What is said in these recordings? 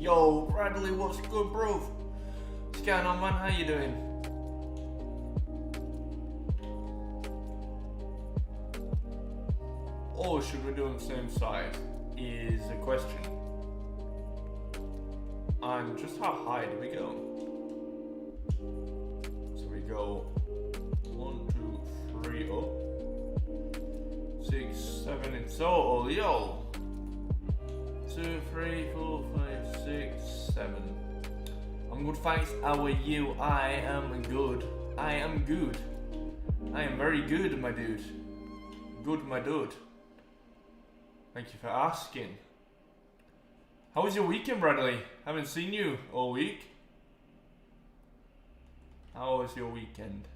Yo, Bradley, what's good, bro? What's going on, man? How you doing? Or should we do on the same side? Is a question. And just how high do we go? So we go 1, 2, 3 up. 6, 7 in total. Yo! 2, 3, 4, 5, 6, 7. I'm good, thanks. How are you? I am good. I am good. I am very good, my dude. Good, my dude. Thank you for asking. How was your weekend, Bradley? Haven't seen you all week. How was your weekend?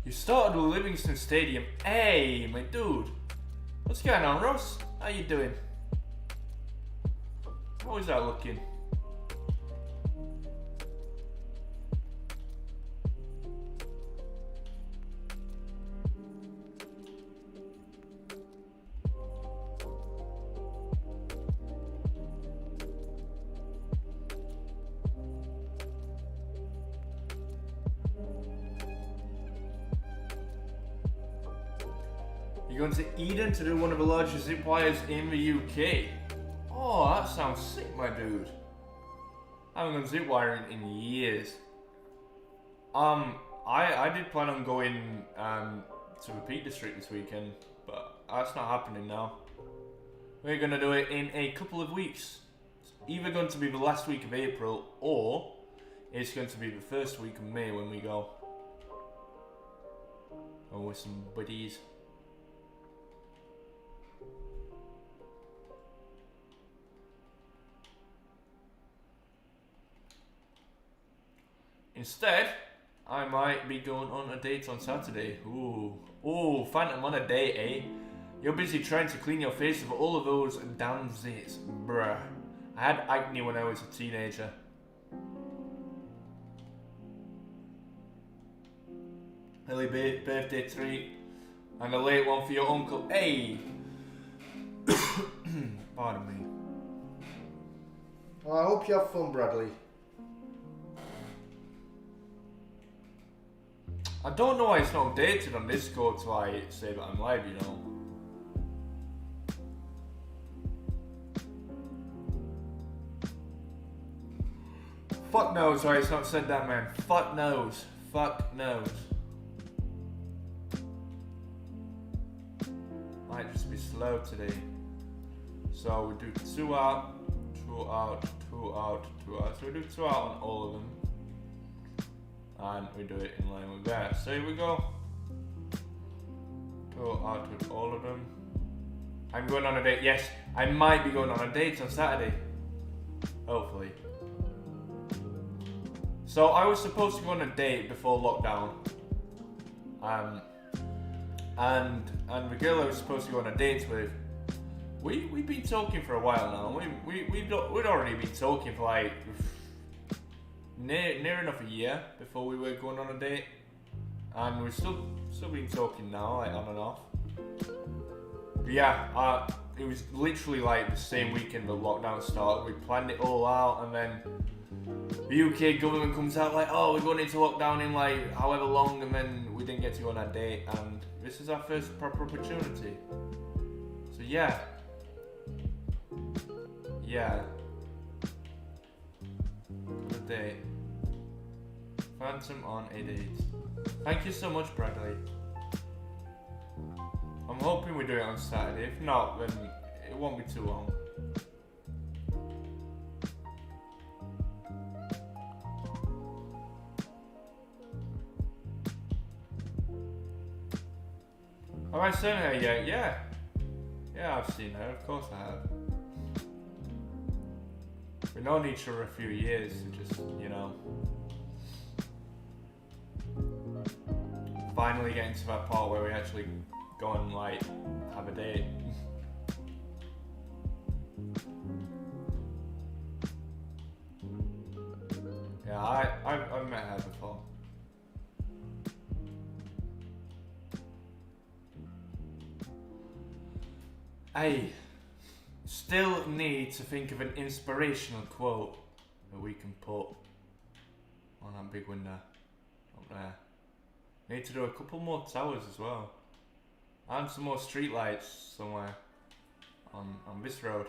You started with Livingston Stadium. Hey, my dude. What's going on, Ross? How you doing? How is that looking? You're going to Eden to do one of the largest zip wires in the UK. Oh, that sounds sick, my dude. I haven't gone zip wiring in years. I did plan on going to the Peak District this weekend, but that's not happening now. We're gonna do it in a couple of weeks. It's either going to be the last week of April, or it's going to be the first week of May when we go. Oh, with some buddies. Instead, I might be going on a date on Saturday. Ooh, Phantom on a date, eh? You're busy trying to clean your face of all of those damn zits, bruh. I had acne when I was a teenager. Early birthday treat, and a late one for your uncle. Hey! Pardon me. Well, I hope you have fun, Bradley. I don't know why it's not updated on Discord till I say that I'm live, you know. Fuck knows why it's not said that, man. Fuck knows. Fuck knows. Might just be slow today. So we do 2 out, 2 out, 2 out, 2 out. So we do 2 out on all of them. And we do it in line with that. So here we go. 2 out with all of them. I'm going on a date. Yes, I might be going on a date on Saturday. Hopefully. So I was supposed to go on a date before lockdown. And the girl I was supposed to go on a date with, we've been talking for a while now. We'd already been talking for like near enough a year before we were going on a date, and we've still been talking now, like on and off. But yeah, it was literally like the same weekend the lockdown started. We planned it all out, and then the UK government comes out like, oh, we're going into lockdown in like however long, and then we didn't get to go on that date, and this is our first proper opportunity. So yeah. Good date. Phantom on a date. Thank you so much, Bradley. I'm hoping we do it on Saturday. If not, then it won't be too long. Have I seen her yet? Yeah. Yeah, I've seen her. Of course I have. We've known each other a few years, so just, you know. Finally getting to that part where we actually go and like have a date. Yeah, I've met her before. I still need to think of an inspirational quote that we can put on that big window up there. Need to do a couple more towers as well. And some more street lights somewhere on this road.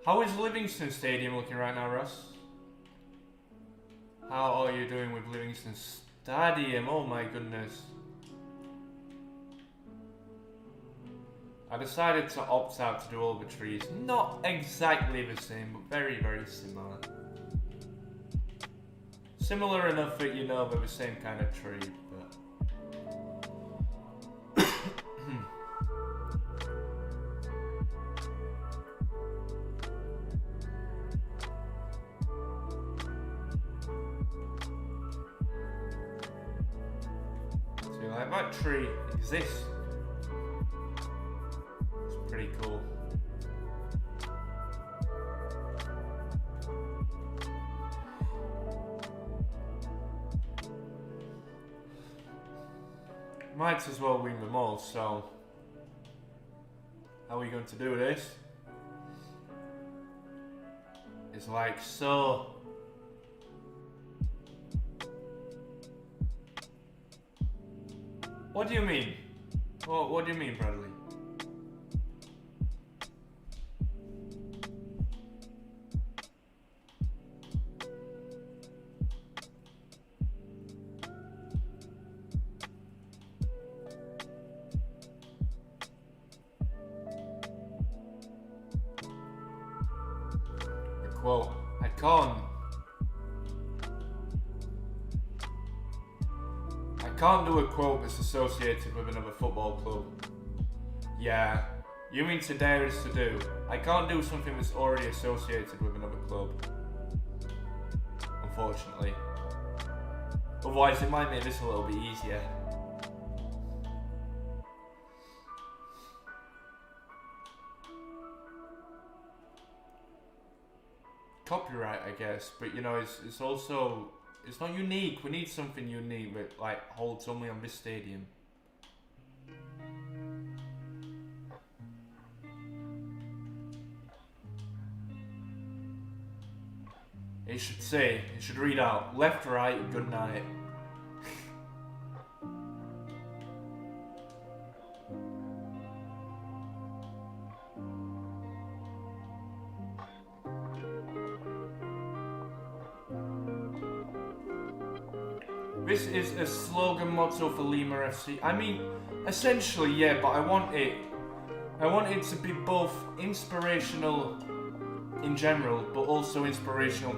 How is Livingston Stadium looking right now, Russ? How are you doing with Livingston Stadium? Oh my goodness. I decided to opt out to do all the trees. Not exactly the same, but very, very similar. Similar enough that you know they're the same kind of tree, but... So like that tree exists. Pretty cool. Might as well win them all, so how are we going to do this? It's like so. What do you mean? What do you mean, Bradley? Well, I can't do a quote that's associated with another football club. Yeah, you mean to dare us to do? I can't do something that's already associated with another club. Unfortunately. Otherwise it might make this a little bit easier. Copyright, I guess, but you know, it's also, it's not unique. We need something unique that like holds only on this stadium. It should read out, left, right, good night. This is a slogan motto for Lemur FC. I mean, essentially, yeah, but I want it to be both inspirational in general, but also inspirational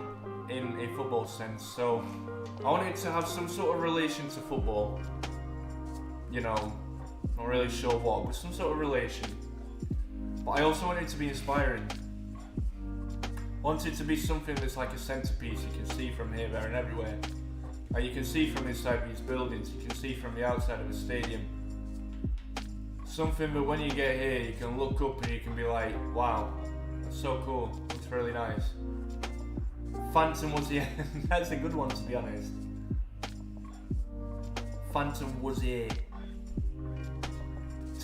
in a football sense. So, I want it to have some sort of relation to football. You know, not really sure what, but some sort of relation. But I also want it to be inspiring. I want it to be something that's like a centerpiece you can see from here, there, and everywhere. You can see from inside these buildings, you can see from the outside of the stadium. Something that when you get here, you can look up and you can be like, wow, that's so cool, it's really nice. Phantom was here, that's a good one to be honest. Phantom was here.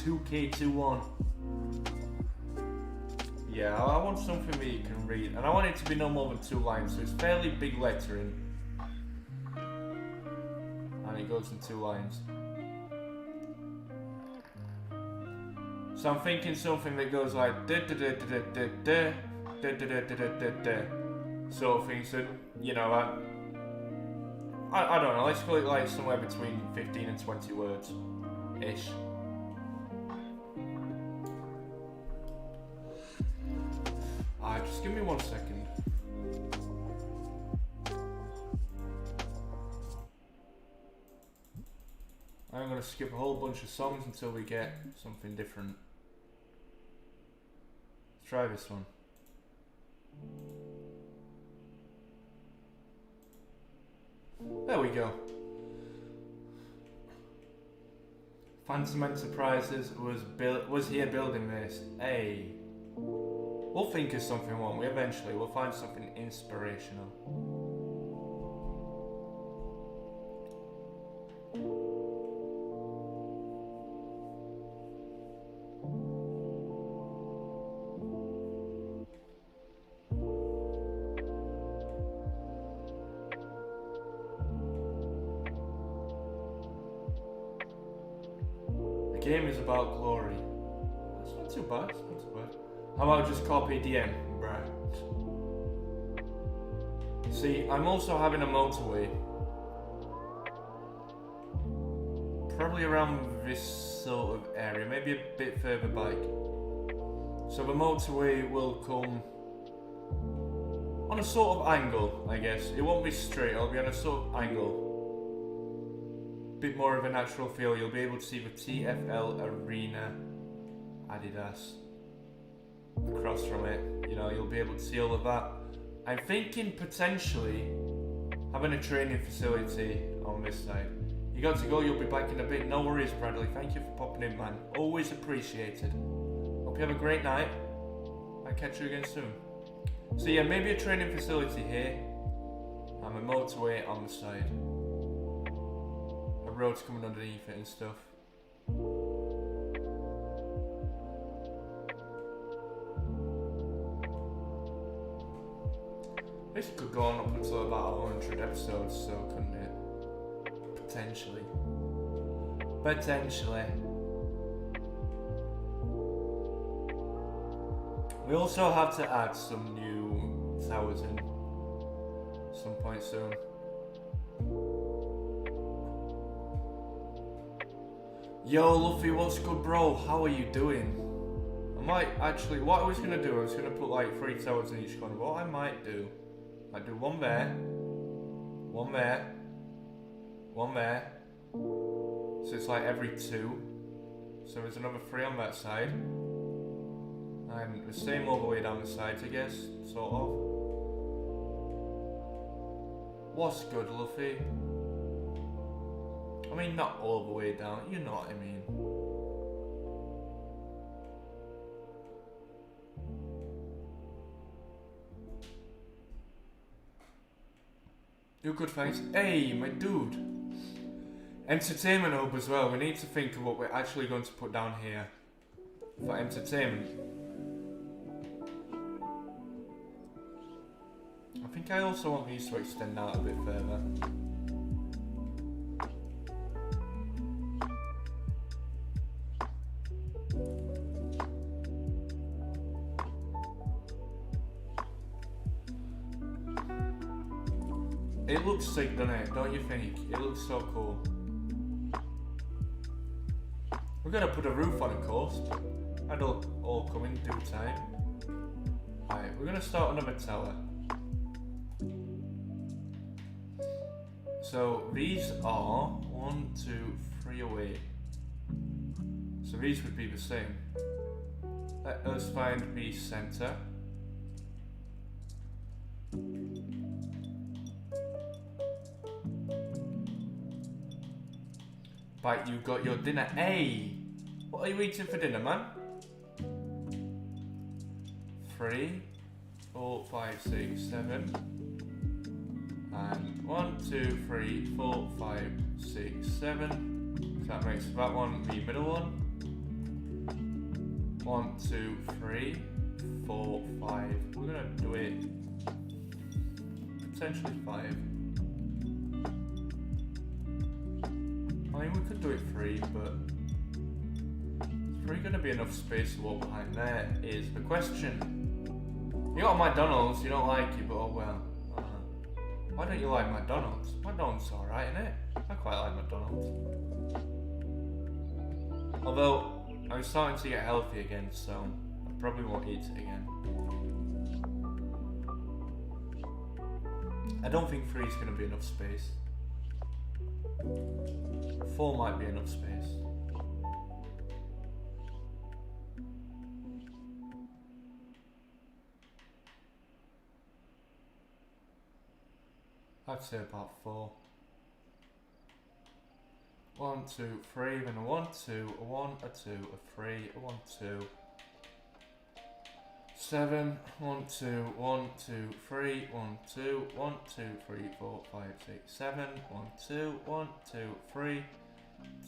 2K21. Yeah, I want something that you can read, and I want it to be no more than 2 lines, so it's fairly big lettering. And it goes in 2 lines. So I'm thinking something that goes like sort of thing. So you know, I don't know. Let's call it like somewhere between 15 and 20 words, ish. Just give me 1 second. I'm going to skip a whole bunch of songs until we get something different. Let's try this one. There we go. Phantom Enterprises was here building this. Hey. We'll think of something, won't we? Eventually, we'll find something inspirational. The game is about glory. That's not too bad. That's not too bad. How about just copy DM, bruh? See, I'm also having a motorway. Probably around this sort of area, maybe a bit further back. So the motorway will come on a sort of angle, I guess. It won't be straight, it'll be on a sort of angle. Bit more of a natural feel. You'll be able to see the TFL Arena Adidas across from it. You know, you'll be able to see all of that. I'm thinking potentially having a training facility on this side. You got to go, you'll be back in a bit. No worries, Bradley. Thank you for popping in, man. Always appreciated. Hope you have a great night. I'll catch you again soon. So yeah, maybe a training facility here and a motorway on the side. A road's coming underneath it and stuff. This could go on up until about 100 episodes, so couldn't it? Potentially. Potentially. We also have to add some new towers in some point soon. Yo, Luffy, what's good, bro? How are you doing? I might actually, what I was gonna do, I was gonna put like 3 towers in each corner. What I might do, I'd do one there, one there, one there. So it's like every 2. So there's another 3 on that side. And the same all the way down the sides, I guess, sort of. What's good, Luffy? I mean, not all the way down, you know what I mean. You're good, thanks. Hey, my dude. Entertainment hub as well. We need to think of what we're actually going to put down here for entertainment. I think I also want these to extend out a bit further. It looks sick, doesn't it? Don't you think? It looks so cool. We're gonna put a roof on, of course. That'll all come in due time. Right, we're gonna start another tower. So these are 1, 2, 3 away. So these would be the same. Let us find the center. Right, you got your dinner. Hey! What are you eating for dinner, man? 3, 4, 5, 6, 7. And 1, 2, 3, 4, 5, 6, 7. So that makes that one the middle one. 1, 2, 3, 4, 5. We're gonna do it potentially 5. I mean, we could do it 3, but is 3 gonna be enough space to walk behind? There is the question. You got McDonald's, you don't like it, but oh well. Why don't you like McDonald's? McDonald's alright, innit? I quite like McDonald's. Although, I'm starting to get healthy again, so I probably won't eat it again. I don't think 3 is going to be enough space. 4 might be enough space. I'd say about 4. 1, 2, 3, then a 1, 2, a 1, a 2, a 3, a 1, 2. 7, 1, 2, 1, 2, 3, 1, 2, 1, 2, 3, 4, 5, 6, 7, 1, 2, 1, 2, 3,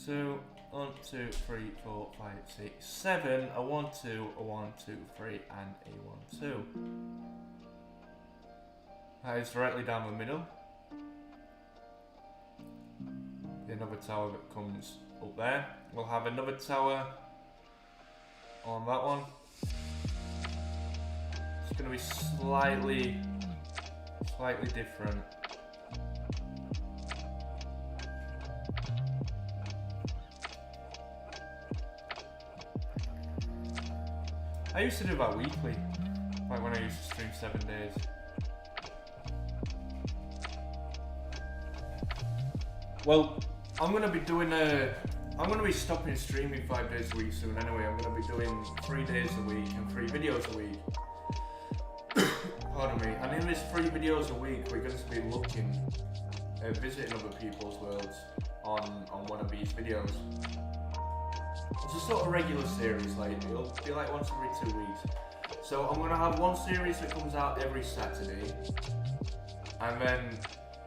2, 1, 2, 3, 4, 5, 6, 7, a 1, 2, a 1, 2, 3, and a 1, 2. That is directly down the middle. Another tower that comes up there. We'll have another tower on that one. It's going to be slightly different. I used to do that weekly, like when I used to stream 7 days. Well, I'm gonna be stopping streaming 5 days a week soon anyway. I'm gonna be doing 3 days a week and 3 videos a week. Pardon me. And in these 3 videos a week, we're going to be looking at visiting other people's worlds on one of these videos. It's a sort of regular series, like it'll be like once every 2 weeks. So I'm gonna have one series that comes out every Saturday, and then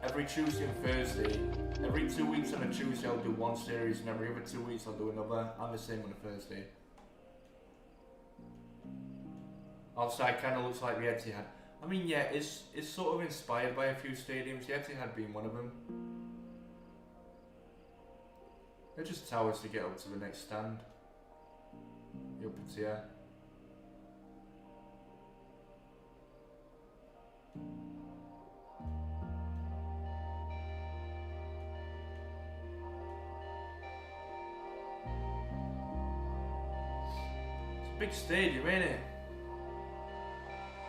every Tuesday and Thursday. Every 2 weeks on a Tuesday I'll do one series, and every other 2 weeks I'll do another, and the same on a Thursday. Outside kind of looks like the Etihad. I mean, yeah, it's sort of inspired by a few stadiums, the Etihad being one of them. They're just towers to get up to the next stand. The upper tier. It's a big stadium, ain't it?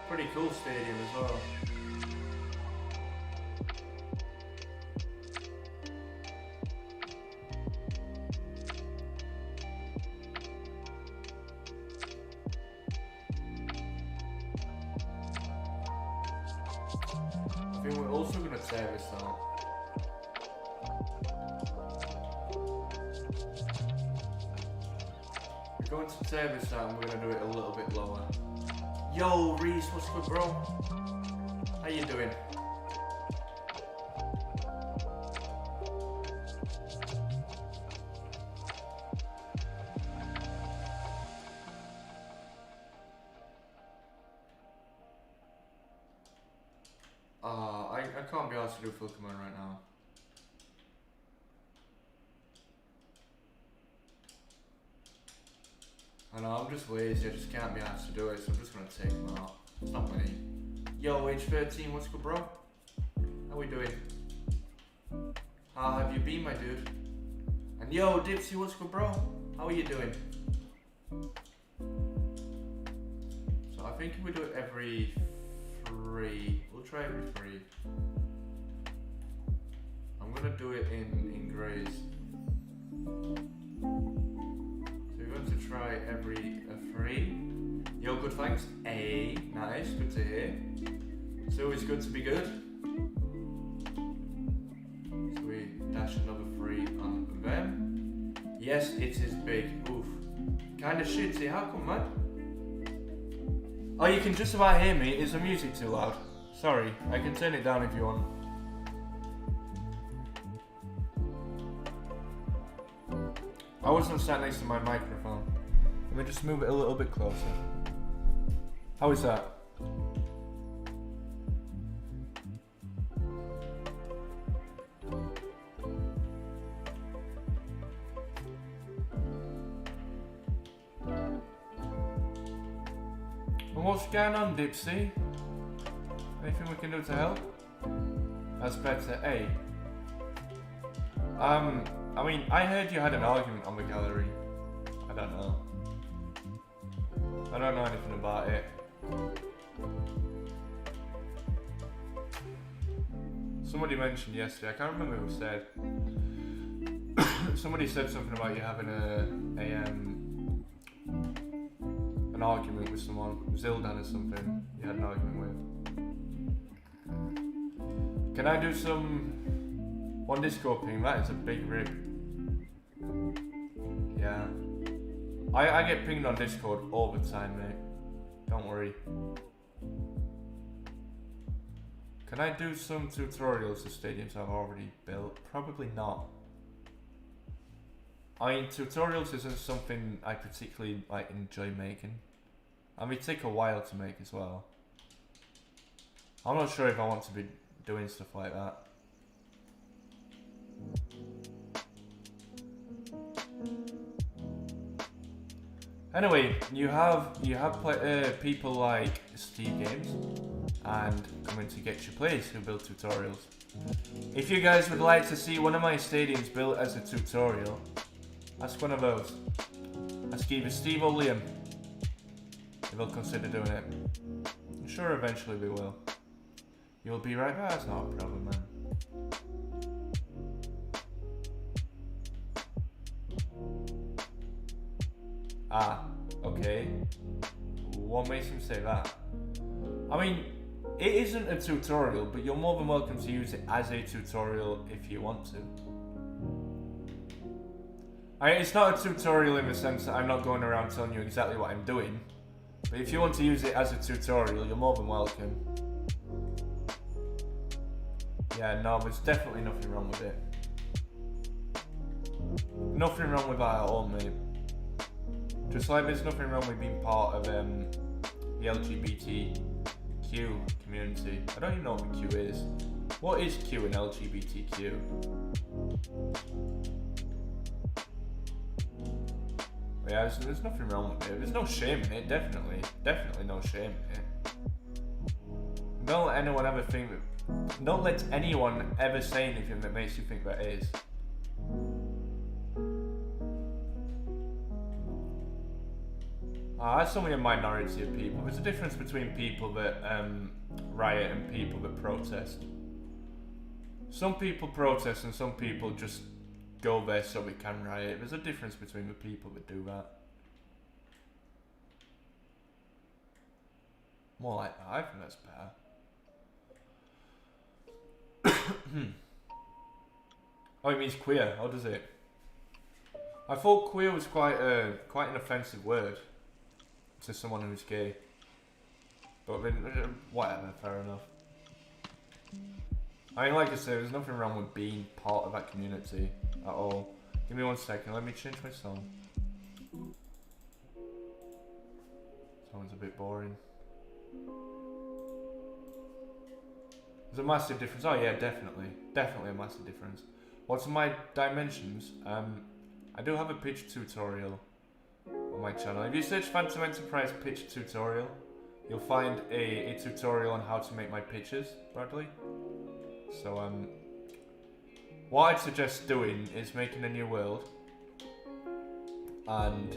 Pretty cool stadium as well. I think we're also going to tear this out. We're going to tear this out and we're going to do it a little bit lower. Yo, Reese, what's good, bro? How you doing? I can't be asked to do full command right now. I know, I'm just lazy, I just can't be asked to do it, so I'm just gonna take them out. It's not many. Yo, age 13, what's good, bro? How we doing? How have you been, my dude? And yo, Dipsy, what's good, bro? How are you doing? So I think if we do it every 3, we'll try every 3. I'm gonna do it in greys. To try every 3. Yo, good, thanks. A, nice, good to hear. It's always good to be good. So we dash another 3 on them. Yes, it is big. Oof. Kinda shitty, how come, man? Oh, you can just about hear me. Is the music too loud? Sorry, I can turn it down if you want. I wasn't sat next to my microphone. Let me just move it a little bit closer. How is that? Well, what's going on, Dipsy? Anything we can do to help? That's better. A. I mean, I heard you had an argument on the gallery. I don't know. I don't know anything about it. Somebody mentioned yesterday, I can't remember who said. Somebody said something about you having an argument with someone. Zildan or something you had an argument with. Can I do some one Discord ping? That is a big rib. I get pinged on Discord all the time, mate. Don't worry. Can I do some tutorials of stadiums I've already built? Probably not. I mean, tutorials isn't something I particularly like enjoy making. I mean, take a while to make as well. I'm not sure if I want to be doing stuff like that. Anyway, you have people like Steve Games and Coming to Get Your Place who build tutorials. If you guys would like to see one of my stadiums built as a tutorial, ask one of those. Ask either Steve or Liam if they'll consider doing it. I'm sure eventually we will. You'll be right back, that's not a problem, man. Ah, okay. What makes him say that? I mean, it isn't a tutorial, but you're more than welcome to use it as a tutorial if you want to. I mean, it's not a tutorial in the sense that I'm not going around telling you exactly what I'm doing. But if you want to use it as a tutorial, you're more than welcome. Yeah, no, there's definitely nothing wrong with it. Nothing wrong with that at all, mate. Just like there's nothing wrong with being part of the LGBTQ community. I don't even know what the Q is. What is Q in LGBTQ? Yeah, there's nothing wrong with it. There's no shame in it, definitely no shame in it. Don't let anyone ever think that. Don't let anyone ever say anything that makes you think that is. That's only a minority of people. There's a difference between people that riot and people that protest. Some people protest and some people just go there so we can riot. There's a difference between the people that do that. More like that. I think that's better. Oh, it means queer. How does it? I thought queer was quite an offensive word to someone who's gay. But then, whatever. Fair enough. I mean, like I said, there's nothing wrong with being part of that community at all. Give me 1 second. Let me change my song. Song's a bit boring. There's a massive difference. Oh yeah, definitely a massive difference. What's my dimensions? I do have a pitch tutorial on my channel. If you search Phantom Enterprise pitch tutorial, you'll find a tutorial on how to make my pitches, Bradley. So what I'd suggest doing is making a new world and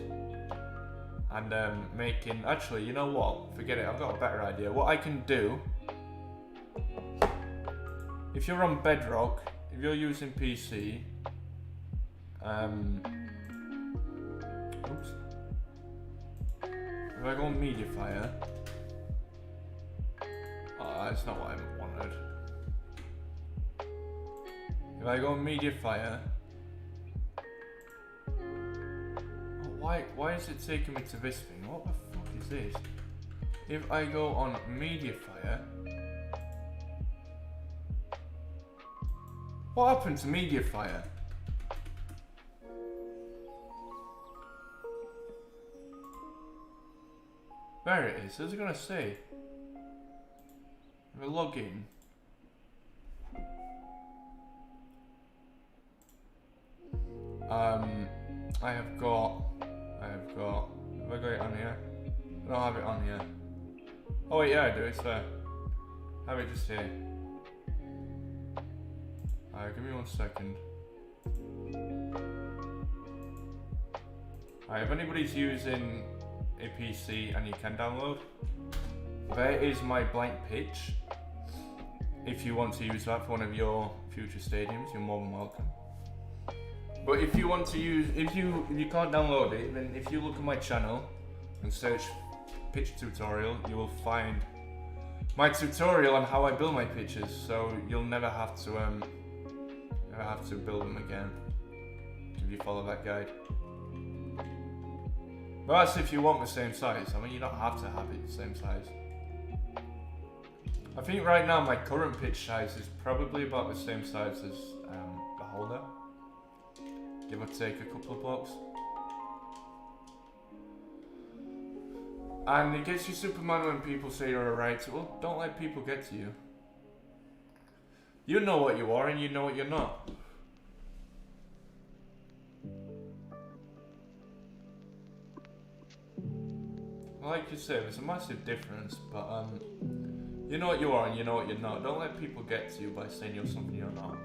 making. Actually, you know what? Forget it. I've got a better idea. What I can do. If you're on Bedrock, if you're using PC, oops. If I go on Mediafire, that's not what I wanted. If I go on Mediafire, why is it taking me to this thing? What the fuck is this? If I go on Mediafire. What happened to Mediafire? There it is. What's it gonna say? We'll log in. I have got. Have I got it on here? I don't have it on here. Oh wait, yeah, I do. It's there. Have it just here. Give me 1 second. If anybody's using a PC and you can download, there is my blank pitch. If you want to use that for one of your future stadiums, you're more than welcome. But if you want to use, if you can't download it, then if you look at my channel and search pitch tutorial, you will find my tutorial on how I build my pitches. So you'll never have to build them again if you follow that guide. But that's if you want the same size. I mean, you don't have to have it the same size. I think right now my current pitch size is probably about the same size as the holder. Give or take a couple of blocks. And it gets you Superman when people say you're alright. So, well, don't let people get to you. You know what you are and you know what you're not. Like you say, there's a massive difference, but you know what you are and you know what you're not. Don't let people get to you by saying you're something you're not.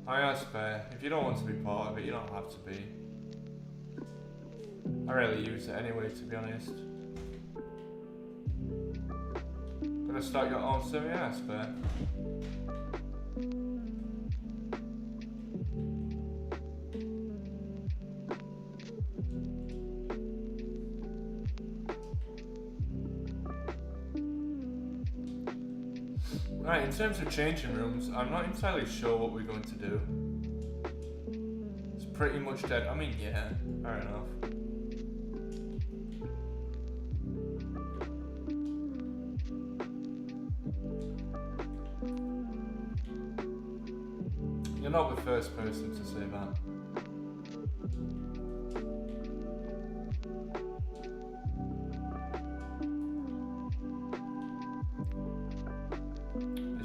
That's fair. If you don't want to be part of it, you don't have to be. I rarely use it anyway, to be honest. Gonna start your own server? Yeah, that's fair. Right, in terms of changing rooms, I'm not entirely sure what we're going to do. It's pretty much dead. I mean, yeah, fair enough. You're not the first person to say that.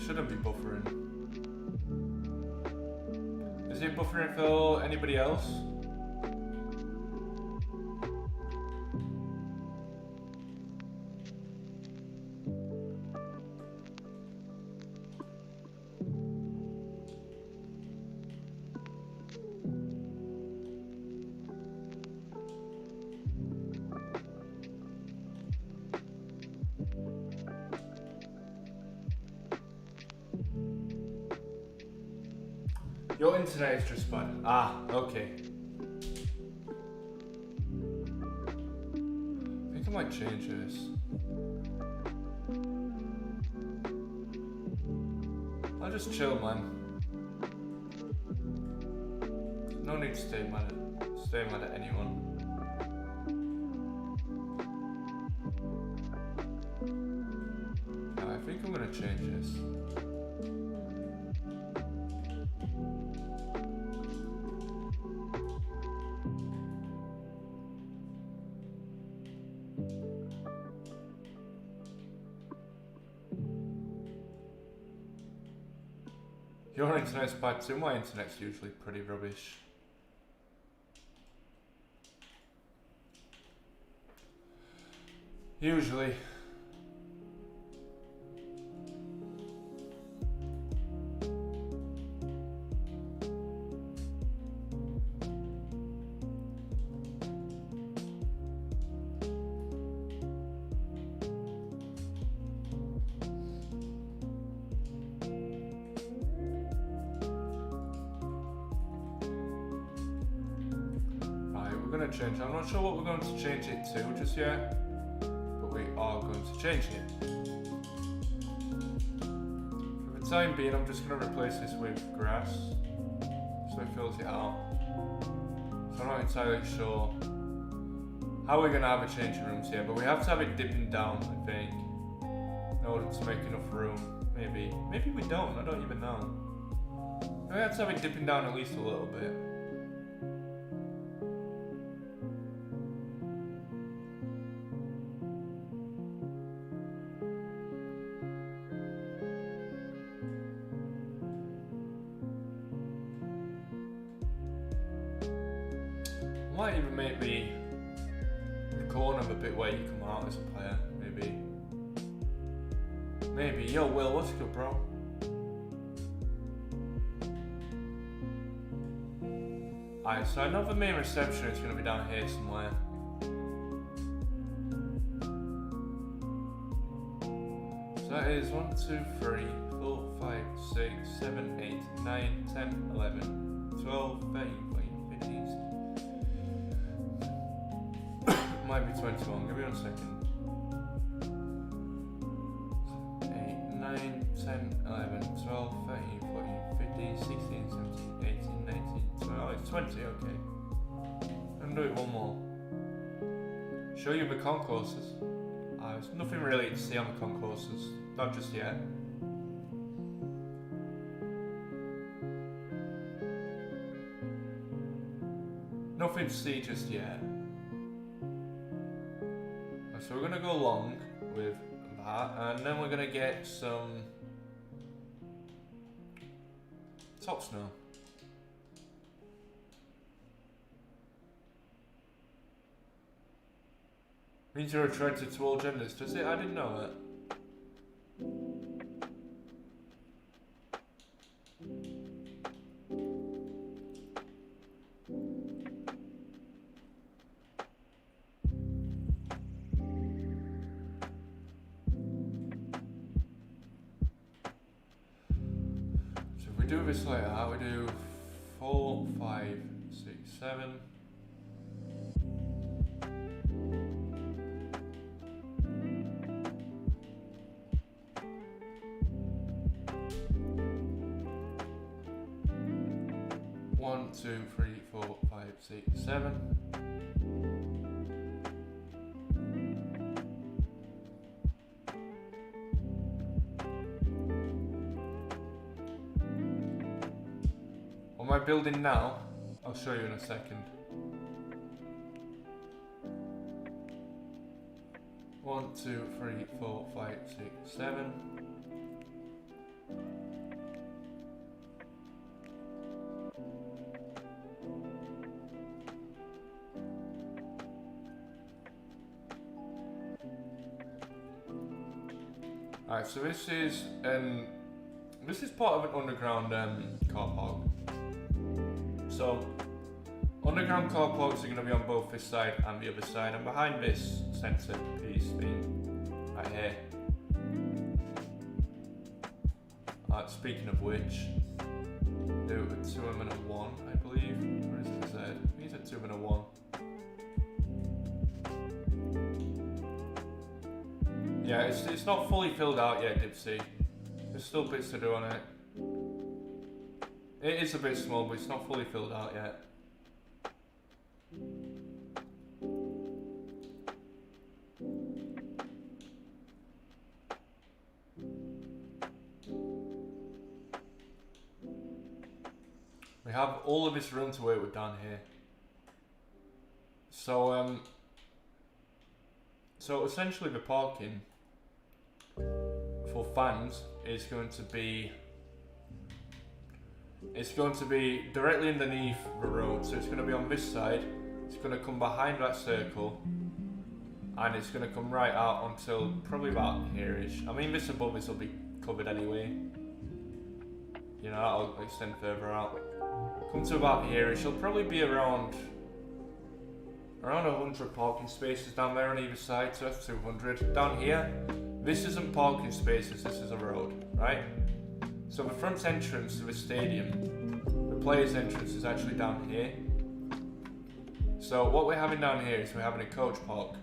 Shouldn't be buffering. Is it buffering for anybody else? Your internet is just bad. Ah, okay. I think I might change this. I'll just chill, man. No need to stay mad at anyone. I think I'm gonna change this. Your internet's bad too. My internet's usually pretty rubbish. Usually. Change. I'm not sure what we're going to change it to just yet, but we are going to change it. For the time being, I'm just going to replace this with grass so it fills it out. So I'm not entirely sure how we're going to have a changing rooms here, but we have to have it dipping down, I think, in order to make enough room. Maybe we don't. I don't even know. We have to have it dipping down at least a little bit. Might even make the corner of a bit where you come out as a player, maybe. Yo, Will, what's good, bro? Alright, so I know the main reception is going to be down here somewhere. So that is 1, 2, 3, 4, 5, 6, 7, 8, 9, 10, 11, 12, 13, 14, 15, might be 21, give me 1 second. 8, 9, 10, 11, 12, 13, 14, 15, 16, 17, 18, 19, 20. Oh 20, okay. And do it one more. Show you the concourses. There's nothing really to see on the concourses, not just yet. Nothing to see just yet. So we're going to go along with that, and then we're going to get some top snow. Means you're attracted to all genders, does it? I didn't know that. So if we do this like that, we do 4, 5, 6, 7. One, 2, 3, 4, 5, 6, 7. What am I building now? I'll show you in a second. 1, 2, 3, 4, 5, 6, 7. Alright, so this is part of an underground car park. So underground car parks are going to be on both this side and the other side, and behind this centre piece being right here. Speaking of which, do a 2 and a 1, I believe. Or is it a Z? I think it's a 2 and a 1. Yeah, it's not fully filled out yet, Dipsy. There's still bits to do on it. It is a bit small, but it's not fully filled out yet. We have all of this room to work with down here. So essentially the parking for fans is going to be directly underneath the road. So it's going to be on this side, it's going to come behind that circle, and it's going to come right out until probably about here-ish. I mean, this above this will be covered anyway. You know, that'll extend further out. Come to about here-ish. It'll probably be around 100 parking spaces down there on either side, so that's 200. Down here, this isn't parking spaces, this is a road, right? So the front entrance to the stadium, the players' entrance is actually down here. So what we're having down here is we're having a coach park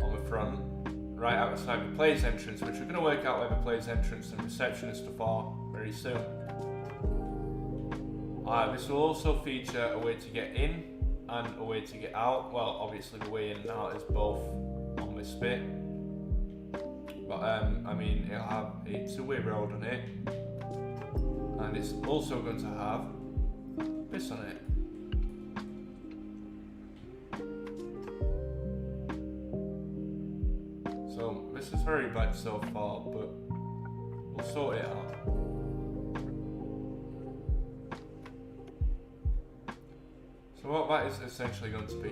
on the front, right outside the players' entrance, which we're going to work out where the players' entrance and reception and stuff are very soon. This will also feature a way to get in and a way to get out. Well, obviously the way in and out is both on this bit, but I mean, it'll have a two-way road on it, and it's also going to have this on it. So this is very bad so far, but we'll sort it out. So what that is essentially going to be,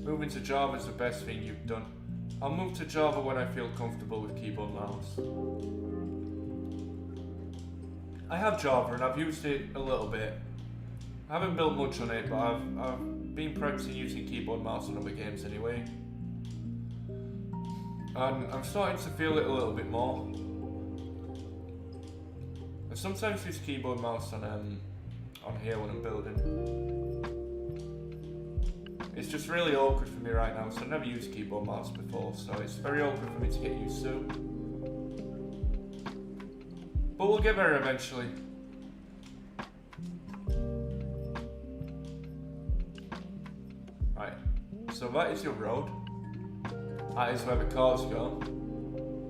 moving to Java is the best thing you've done. I'll move to Java when I feel comfortable with keyboard and mouse. I have Java and I've used it a little bit. I haven't built much on it, but I've been practicing using keyboard and mouse on other games anyway. And I'm starting to feel it a little bit more. I sometimes use keyboard and mouse on here when I'm building. It's just really awkward for me right now, so I've never used keyboard and mouse before, so it's very awkward for me to get used to. But we'll get there eventually. So that is your road. That is where the cars go.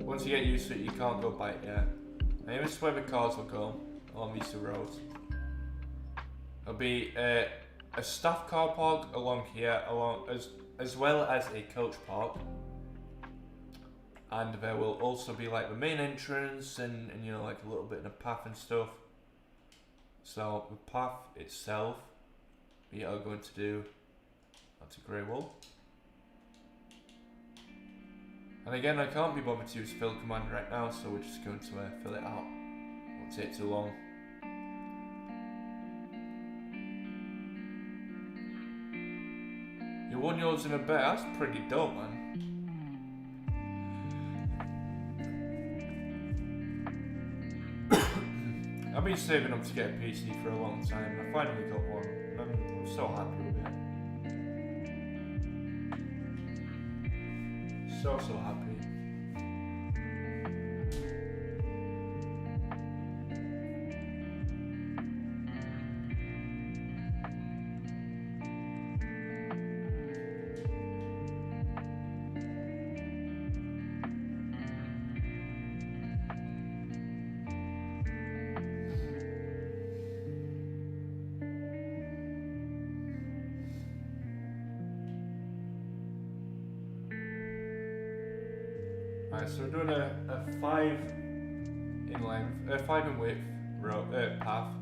Once you get used to it, you can't go by it yet. And this is where the cars will go along these two roads. There'll be a staff car park along here, as well as a coach park. And there will also be like the main entrance and you know, like a little bit of a path and stuff. So the path itself, we are going to do, that's a grey wall. And again, I can't be bothered to use fill command right now, so we're just going to fill it out. Won't take too long. You won yours in a bet, that's pretty dope, man. I've been saving up to get a PC for a long time, and I finally got one. I'm so happy with it. So happy. Right, so we're doing a 5 in length, 5 in width path.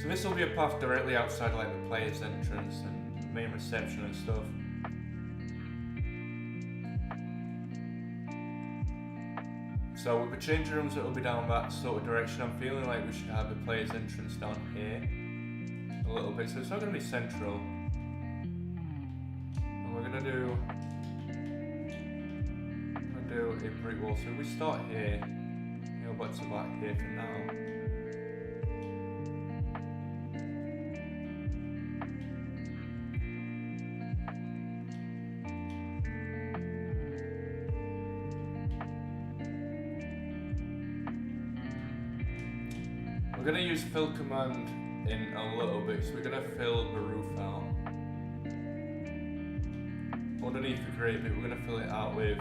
So this will be a path directly outside like the player's entrance and main reception and stuff. So with the changing rooms, it'll be down that sort of direction. I'm feeling like we should have the player's entrance down here a little bit, so it's not going to be central. And we're going to do a brick wall. So we start here, go back to that here for now. We're going to use fill command in a little bit, so we're going to fill the roof out. Underneath the grey bit, we're going to fill it out with...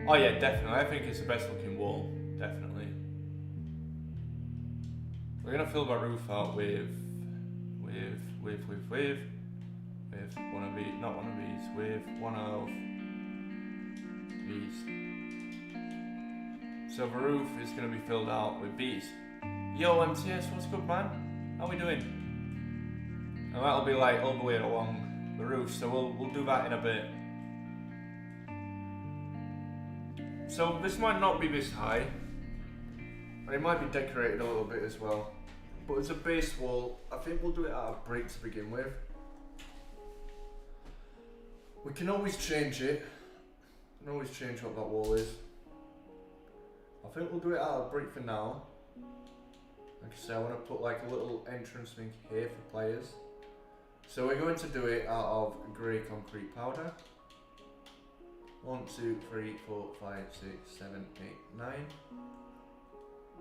Oh yeah, definitely. I think it's the best looking wall. Definitely. We're gonna fill that roof out with one of these, not one of these, with one of these. So the roof is gonna be filled out with these. Yo MTS, what's good, man? How we doing? And that'll be like all the way along the roof. So we'll do that in a bit. So this might not be this high, and it might be decorated a little bit as well. But as a base wall, I think we'll do it out of brick to begin with. We can always change it. We can always change what that wall is. I think we'll do it out of brick for now. Like I say, I want to put like a little entrance thing here for players. So we're going to do it out of grey concrete powder. 1, 2, 3, 4, 5, 6, 7, 8, 9.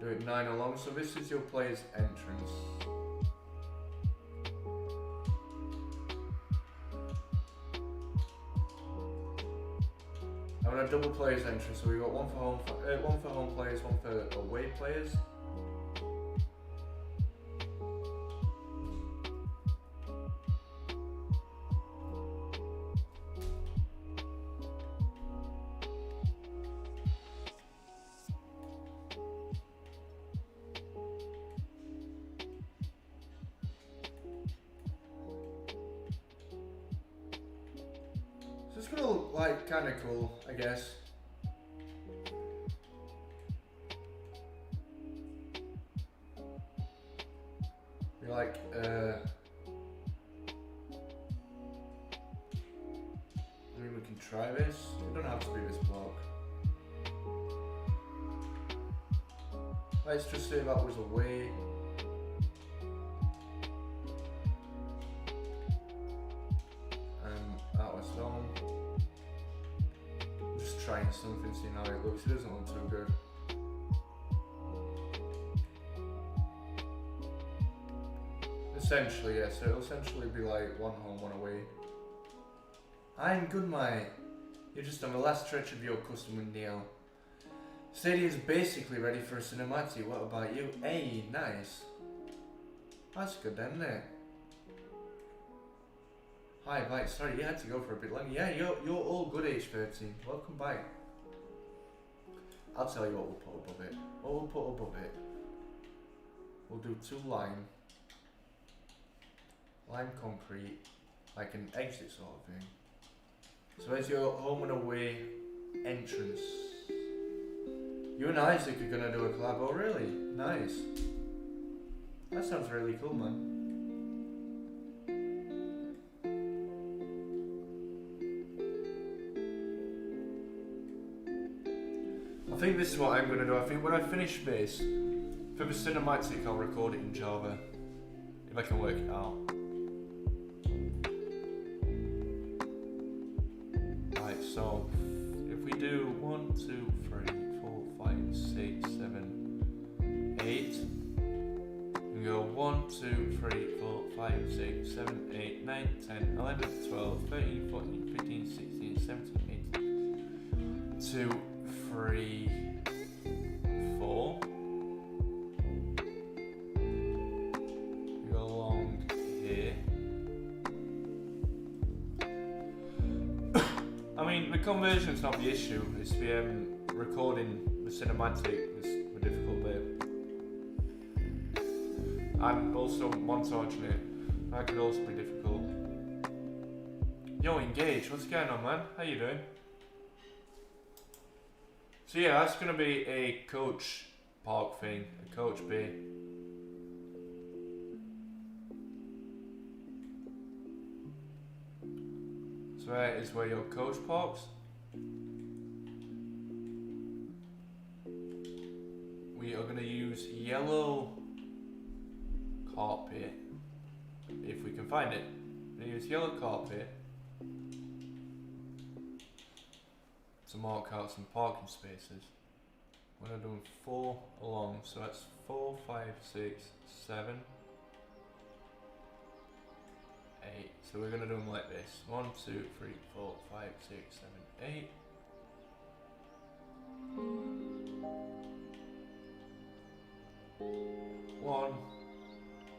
Do it 9 along. So this is your player's entrance. I'm gonna double player's entrance. So we've got one for home players, one for away players. It's gonna look like kind of cool, I guess. Be like, I mean, we can try this. It don't have to be this block. Let's just say that was away. Trying something, see how it looks. It doesn't look too good. Essentially, yeah, so it'll essentially be like 1 home, 1 away. I'm good, mate. You're just on the last stretch of your custom win deal. Stadium's basically ready for a cinematic. What about you? Hey, nice. That's good then, isn't it? Hi, Mike. Sorry, you had to go for a bit longer. Yeah, you're all good, H13. Welcome back. I'll tell you what we'll put above it. What we'll put above it. We'll do 2 lime concrete, like an exit sort of thing. So there's your home and away entrance. You and Isaac are gonna do a collab. Oh really? Nice. That sounds really cool, man. I think this is what I'm gonna do. I think when I finish this, for the cinematic I'll record it in Java. If I can work it out. Right, so if we do 1, 2, 3, 4, 5, 6, 7, 8. We go 1, 2, 3, 4, 5, 6, 7, 8, 9, 10, 11, 12, 13, 14, 15, 16, 17, 18. 2, 3, 4. We go along here. I mean, the conversion's not the issue, it's the recording the cinematic is the difficult bit. And also montaging it, that could also be difficult. Yo, Engage, what's going on, man? How you doing? So yeah, that's gonna be a coach park thing, a coach B. So that is where your coach parks. We are gonna use yellow carpet, if we can find it. We're gonna use yellow carpet to mark out some parking spaces. We're gonna do 4 along, so that's 4, 5, 6, 7, 8. So we're gonna do them like this: 1, 2, 3, 4, 5, 6, 7, 8. One,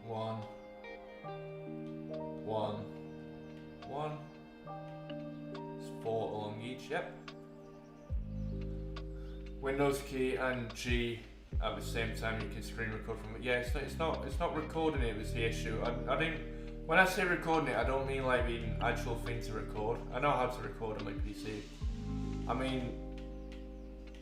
1, 1, 1. It's 4 along each. Yep. Windows key and G at the same time. You can screen record from it. Yeah, it's not recording it was the issue. I didn't. When I say recording it, I don't mean like the actual thing to record. I know how to record on my PC. I mean,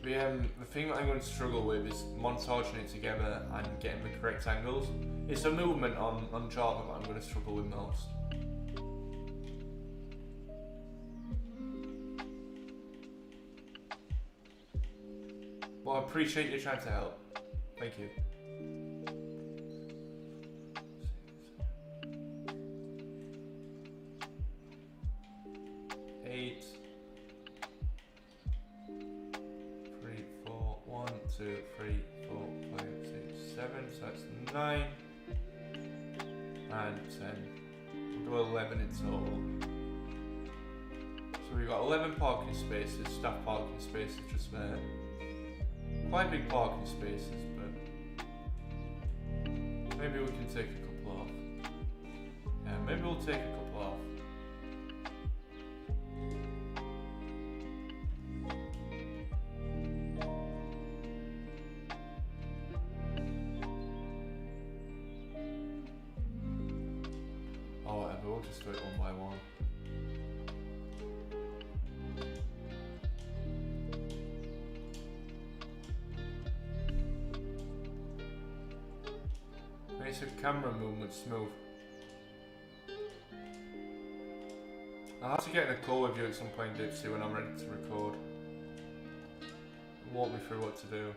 the thing that I'm going to struggle with is montaging it together and getting the correct angles. It's the movement on Java that I'm going to struggle with most. Well, I appreciate you trying to help. Thank you. 8, 3, 4, 1, 2, 3, 4, 5, 6, 7. So that's 9 and 10. We'll do 11 in total. So we've got 11 parking spaces, staff parking spaces just there. Quite big parking spaces, but maybe we can take a couple off. Yeah, maybe we'll take a couple off. Oh, whatever, we'll just do it one by one. Makes the camera movement smooth. I'll have to get in a call with you at some point, Dipsy, when I'm ready to record. Walk me through what to do.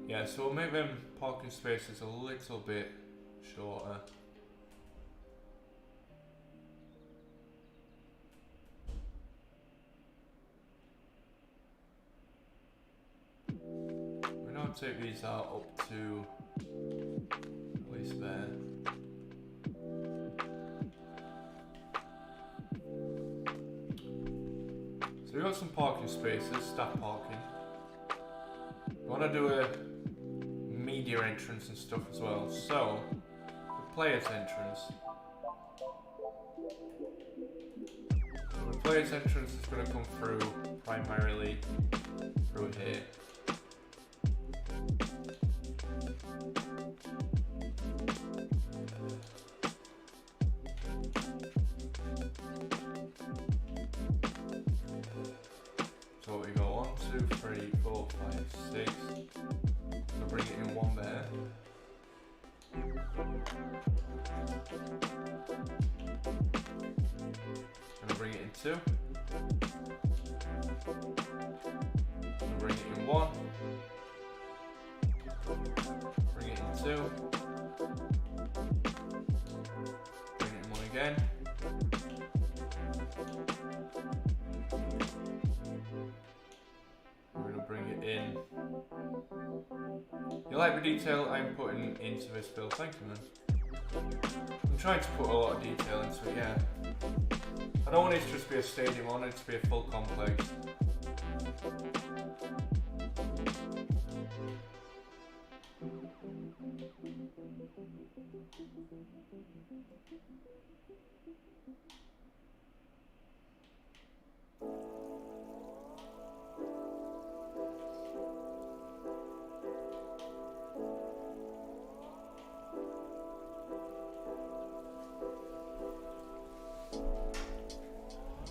Yeah, so we'll make them parking spaces a little bit shorter. Take these out up to At least there. So we've got some parking spaces, staff parking. We want to do a media entrance and stuff as well. So, the player's entrance. The player's entrance is going to come through primarily through here. So we got 1, 2, 3, 4, 5, 6. We'll bring it in one there. Gonna bring it in 2. Gonna bring it in 1. Bring it in 2. Bring it in 1 again. We're gonna bring it in. You like the detail I'm putting into this build? Thank you, man. I'm trying to put a lot of detail into it, yeah. I don't want it to just be a stadium, I want it to be a full complex.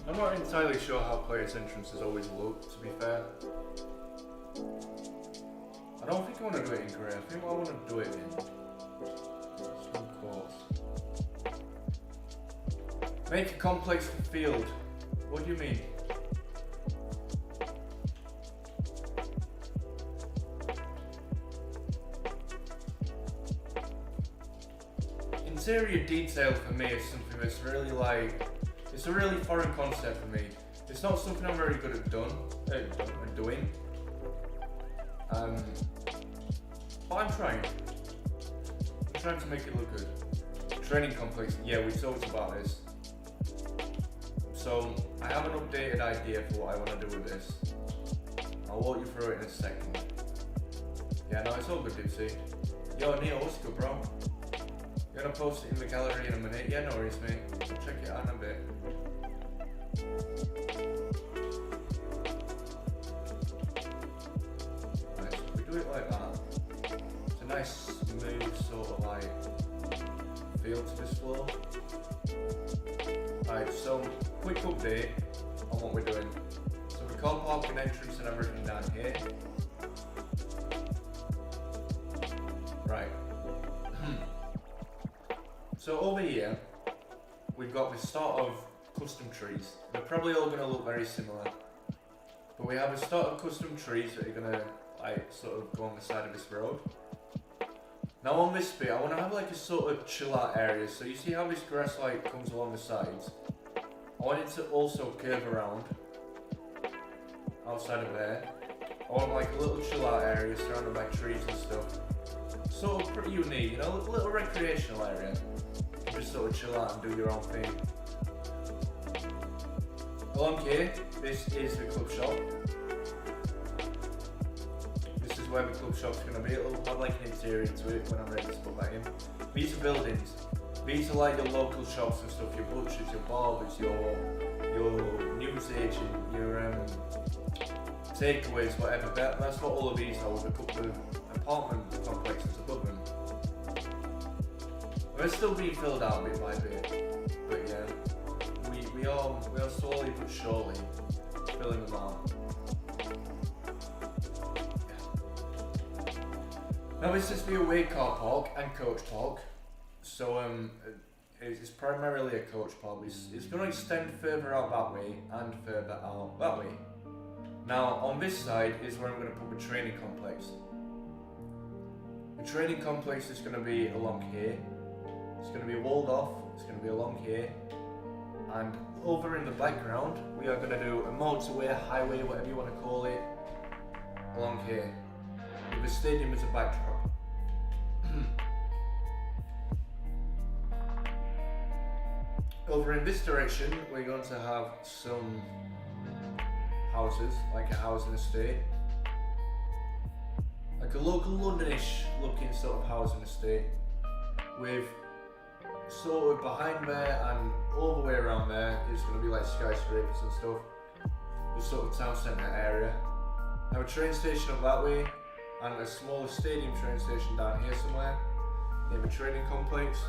I'm not entirely sure how players' entrances always look, to be fair. I don't think I want to do it in grey, I think I want to do it in some course. Make a complex field. What do you mean? Interior detail for me is something that's really like, it's a really foreign concept for me. It's not something I'm very good at doing. But I'm trying. I'm trying to make it look good. Training complex, yeah, we talked about this. So I have an updated idea for what I want to do with this. I'll walk you through it in a second. Yeah, no, it's all good, Dipsy. Yo, Neil, what's good, bro? You're gonna post it in the gallery in a minute? Yeah, no worries, mate. I'll check it out in a bit. Right, so if we do it like that, it's a nice, smooth sort of like feel to this floor. Right, so quick update on what we're doing. So we car parking entrance and everything down here. Right. So over here, we've got this sort of custom trees. They're probably all going to look very similar. But we have a sort of custom trees that are going to like sort of go on the side of this road. Now on this bit, I want to have like a sort of chill out area. So you see how this grass like comes along the sides? I want it to also curve around outside of there. I want like a little chill out area surrounded by trees and stuff. Sort of pretty unique, you know, a little recreational area. Just sort of chill out and do your own thing. Along here, this is the club shop. This is where the club shop's going to be. It'll have like an interior to it when I'm ready to put that in. These are buildings. These are like your local shops and stuff, your butchers, your barbers, your news agent, your takeaways, whatever. That's what all of these are, with a couple of apartment complexes above them. They're still being filled out bit by bit, but yeah, we are slowly but surely filling them out. Now this is the away car park and coach park. So it's primarily a coach park. It's going to extend further out that way and further out that way. Now on this side is where I'm going to put the training complex. The training complex is going to be along here. It's going to be walled off. It's going to be along here. And over in the background, we are going to do a motorway, highway, whatever you want to call it, along here. With the stadium as a backdrop. Over in this direction, we're going to have some houses, like a housing estate. Like a local Londonish looking sort of housing estate. With sort of behind there and all the way around there is going to be like skyscrapers and stuff. This sort of town centre area. Have a train station up that way and a smaller stadium train station down here somewhere. They have a training complex.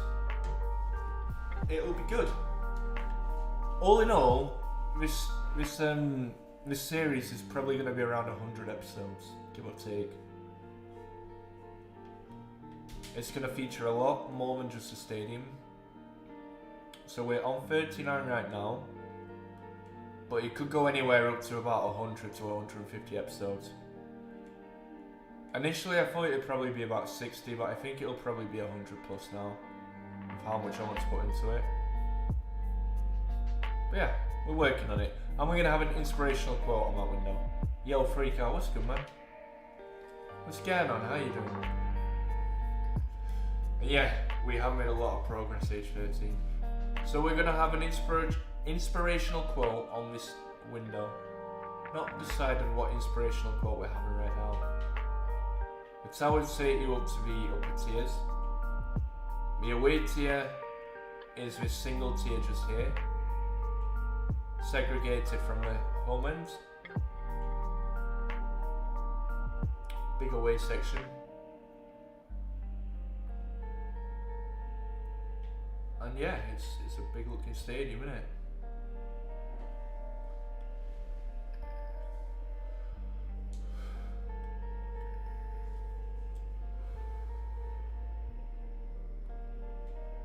It'll be good. All in all, this series is probably going to be around 100 episodes, give or take. It's going to feature a lot more than just a stadium. So we're on 39 right now, but it could go anywhere up to about 100 to 150 episodes. Initially I thought it'd probably be about 60, but I think it'll probably be 100 plus now, with how much I want to put into it. But yeah, we're working on it. And we're going to have an inspirational quote on that window. Yo, Freak Out, what's good, man? What's going on? How you doing? Yeah, we have made a lot of progress, age 13. So we're going to have an inspirational quote on this window. Not decided what inspirational quote we're having right now. It's I would say you up to the upper tiers. The away tier is this single tier just here, segregated from the home end. Big away section. And yeah, it's a big looking stadium, isn't it?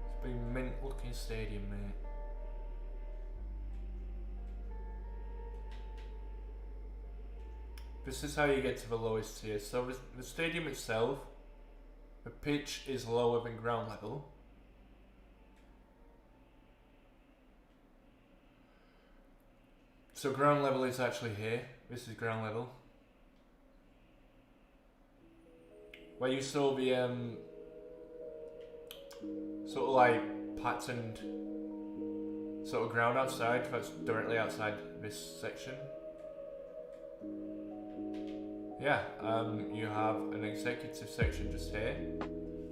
It's a big mint looking stadium, mate. This is how you get to the lowest tier. So the stadium itself, the pitch is lower than ground level. So ground level is actually here. This is ground level. Where you saw the sort of like patterned sort of ground outside, that's directly outside this section. Yeah, you have an executive section just here,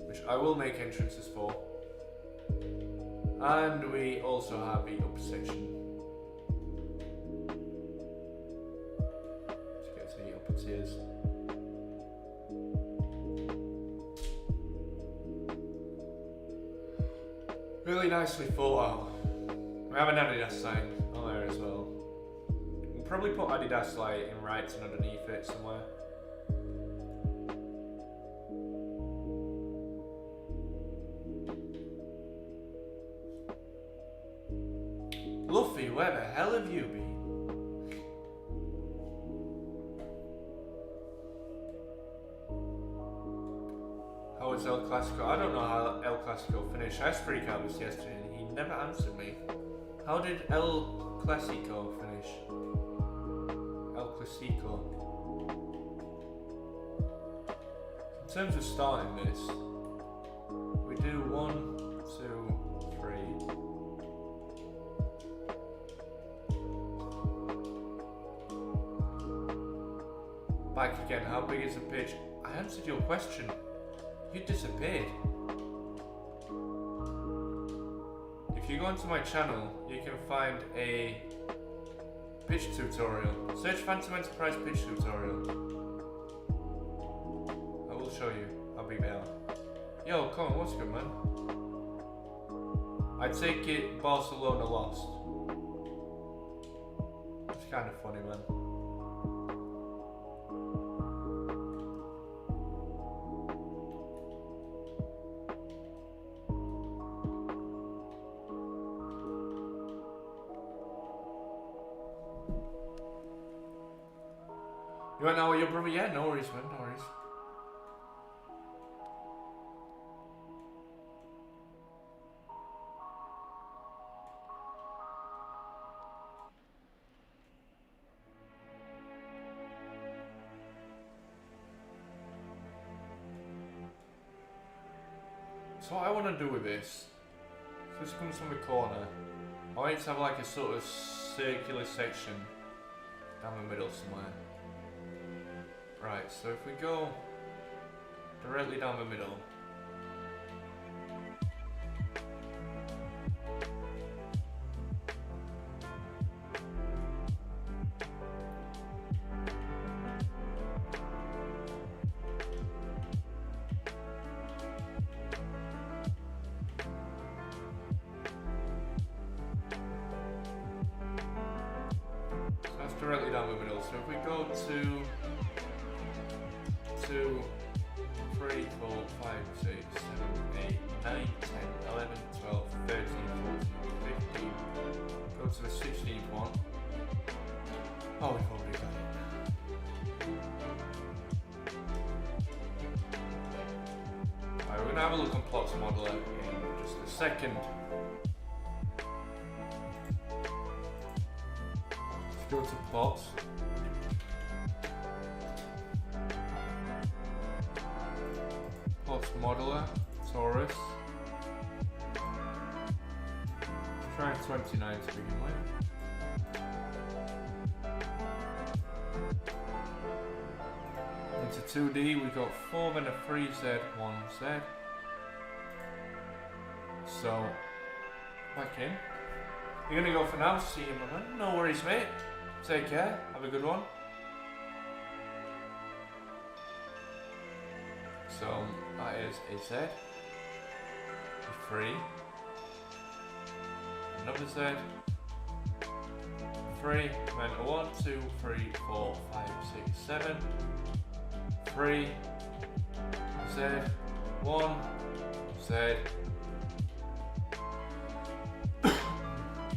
which I will make entrances for. And we also have the upper section. Tiers. Really nicely thought out. We have an Adidas sign on there as well. We'll probably put Adidas like in writing underneath it somewhere. Luffy, where the hell have you been? How was El Clasico? I don't know how El Clasico finished. I asked Freak Out this yesterday and he never answered me. How did El Clasico finish? El Clasico. In terms of starting this, we do 1, 2, 3. Back again, how big is the pitch? I answered your question. You disappeared. If you go onto my channel, you can find a pitch tutorial. Search Phantom Enterprise pitch tutorial. I will show you how big they are. Yo, Colin, what's good, man? I take it Barcelona lost. It's kind of funny, man. You want to know what your brother? Yeah, no worries, man, no worries. So what I want to do with this, so this comes from the corner. I want it to have like a sort of circular section down the middle somewhere. Right, so if we go directly down the middle. Directly down the middle. So if we go to 2, 3, 4, 5, 6, 7, 8, 9, 10, 11, 12, 13, 14, 15. Go to the 16th one. Oh, we've already got it. Alright, we're going to have a look on Plots Modeler in just a second. Go to plots. Plots modeler, Taurus. Try 29 to begin with. Into 2D, we got 4, then a 3Z, 1Z. So, back in. You're gonna go for now, see you, man. No worries, mate. Take care, have a good one. So that is a Z, a 3, another Z, 3, then a 1, 2, 3, 4, 5, 6, 7, 3, Z, 1, Z,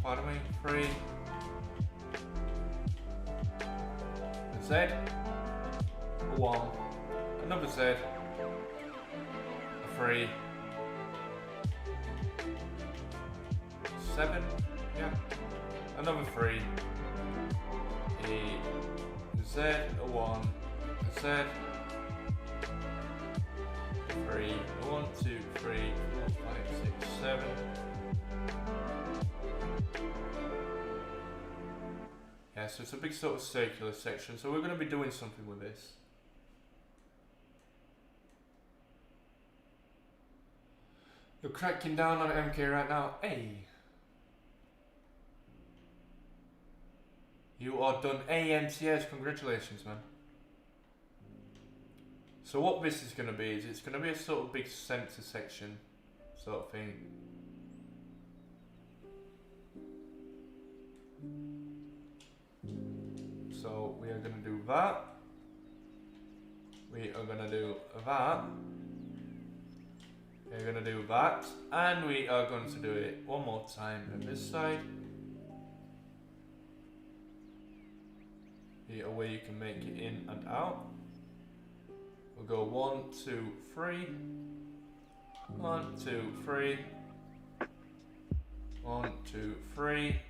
pardon me, 3, Z, 1, another Z, a 3, 7, yeah, another 3, a Z, a 1, a Z, 3, a 1, 2, 3, 4, 5, 6, 7. Yeah, so it's a big sort of circular section, so we're going to be doing something with this. You're cracking down on MK right now. Hey! You are done AMTS, congratulations, man. So what this is going to be is it's going to be a sort of big centre section sort of thing. So we are going to do that. We are going to do that. We're going to do that. And we are going to do it one more time on this side. Here, where you can make it in and out. We'll go 1, 2, 3. 1, 2, 3. 1, 2, 3.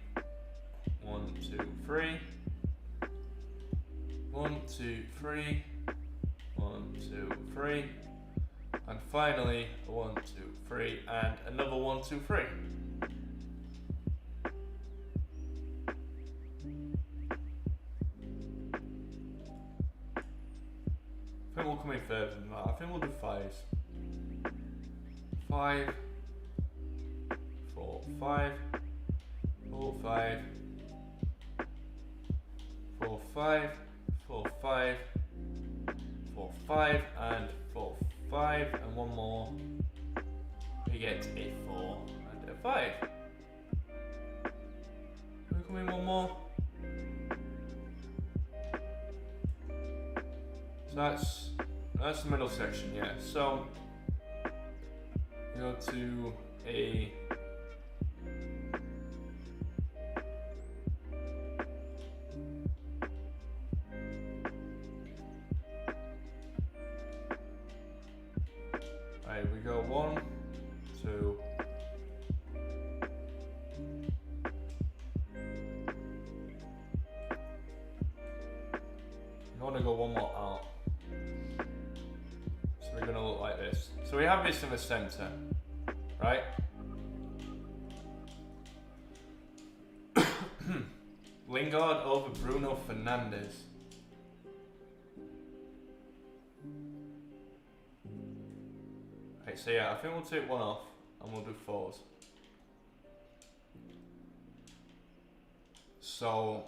1, 2, 3. 1, 2, 3. 1, 2, 3. And finally, 1, 2, 3, and another 1, 2, 3. I think we'll come in further than that. I think we'll do 5s. 5, 4, 5, 4, 5, 4, 5, 4, 5, 4, 5, and 4, 5, and one more. We get a 4 and a 5. Can we come in one more? So that's the middle section, yeah. So go to a right, we go 1, 2. I want to go one more out. So we're going to look like this. So we have this in the center, right? Lingard over Bruno Fernandes. Right, so yeah, I think we'll take one off and we'll do 4s. So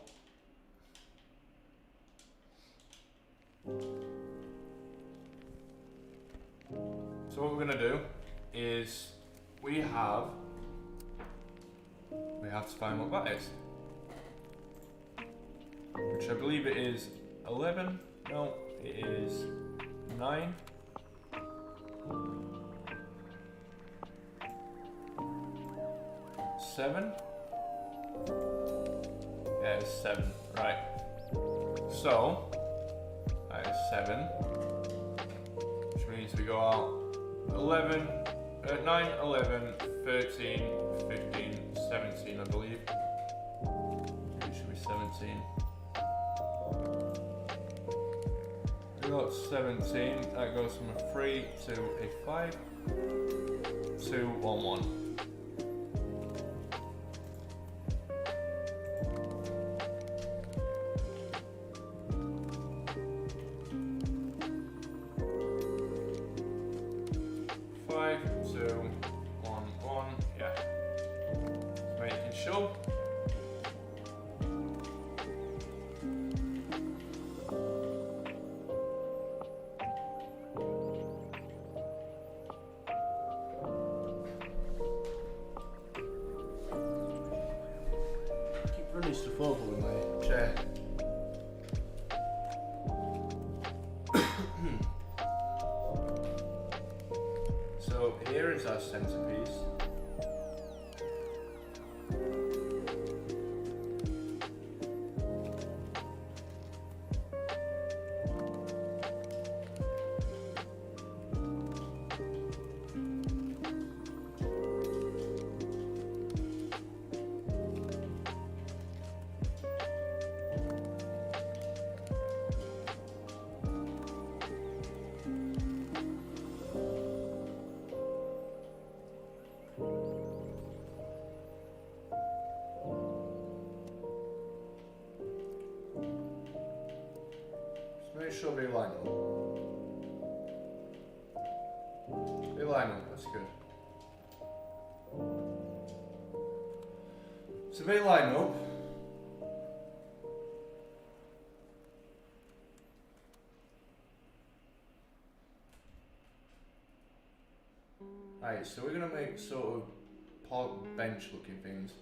what we're gonna do is we have to find what that is, which I believe it is 11. No, it is 9. Seven? Yeah, it's 7, right. So, that is 7. Which means we go out 11, 9, 11, 13, 15, 17, I believe. It should be 17. We got 17, that goes from a 3 to a 5, 2, 1, 1. Running stuff over with my chair. So here is our centerpiece. Make sure they line up. They line up, that's good. So they line up. Right, so we're gonna make sort of park bench looking things.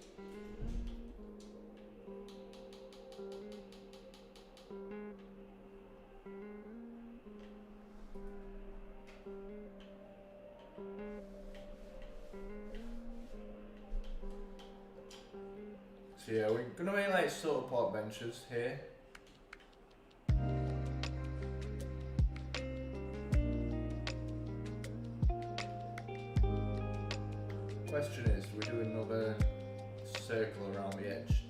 So yeah, we're gonna make like sort of park benches here. Question is, do we do another circle around the edge?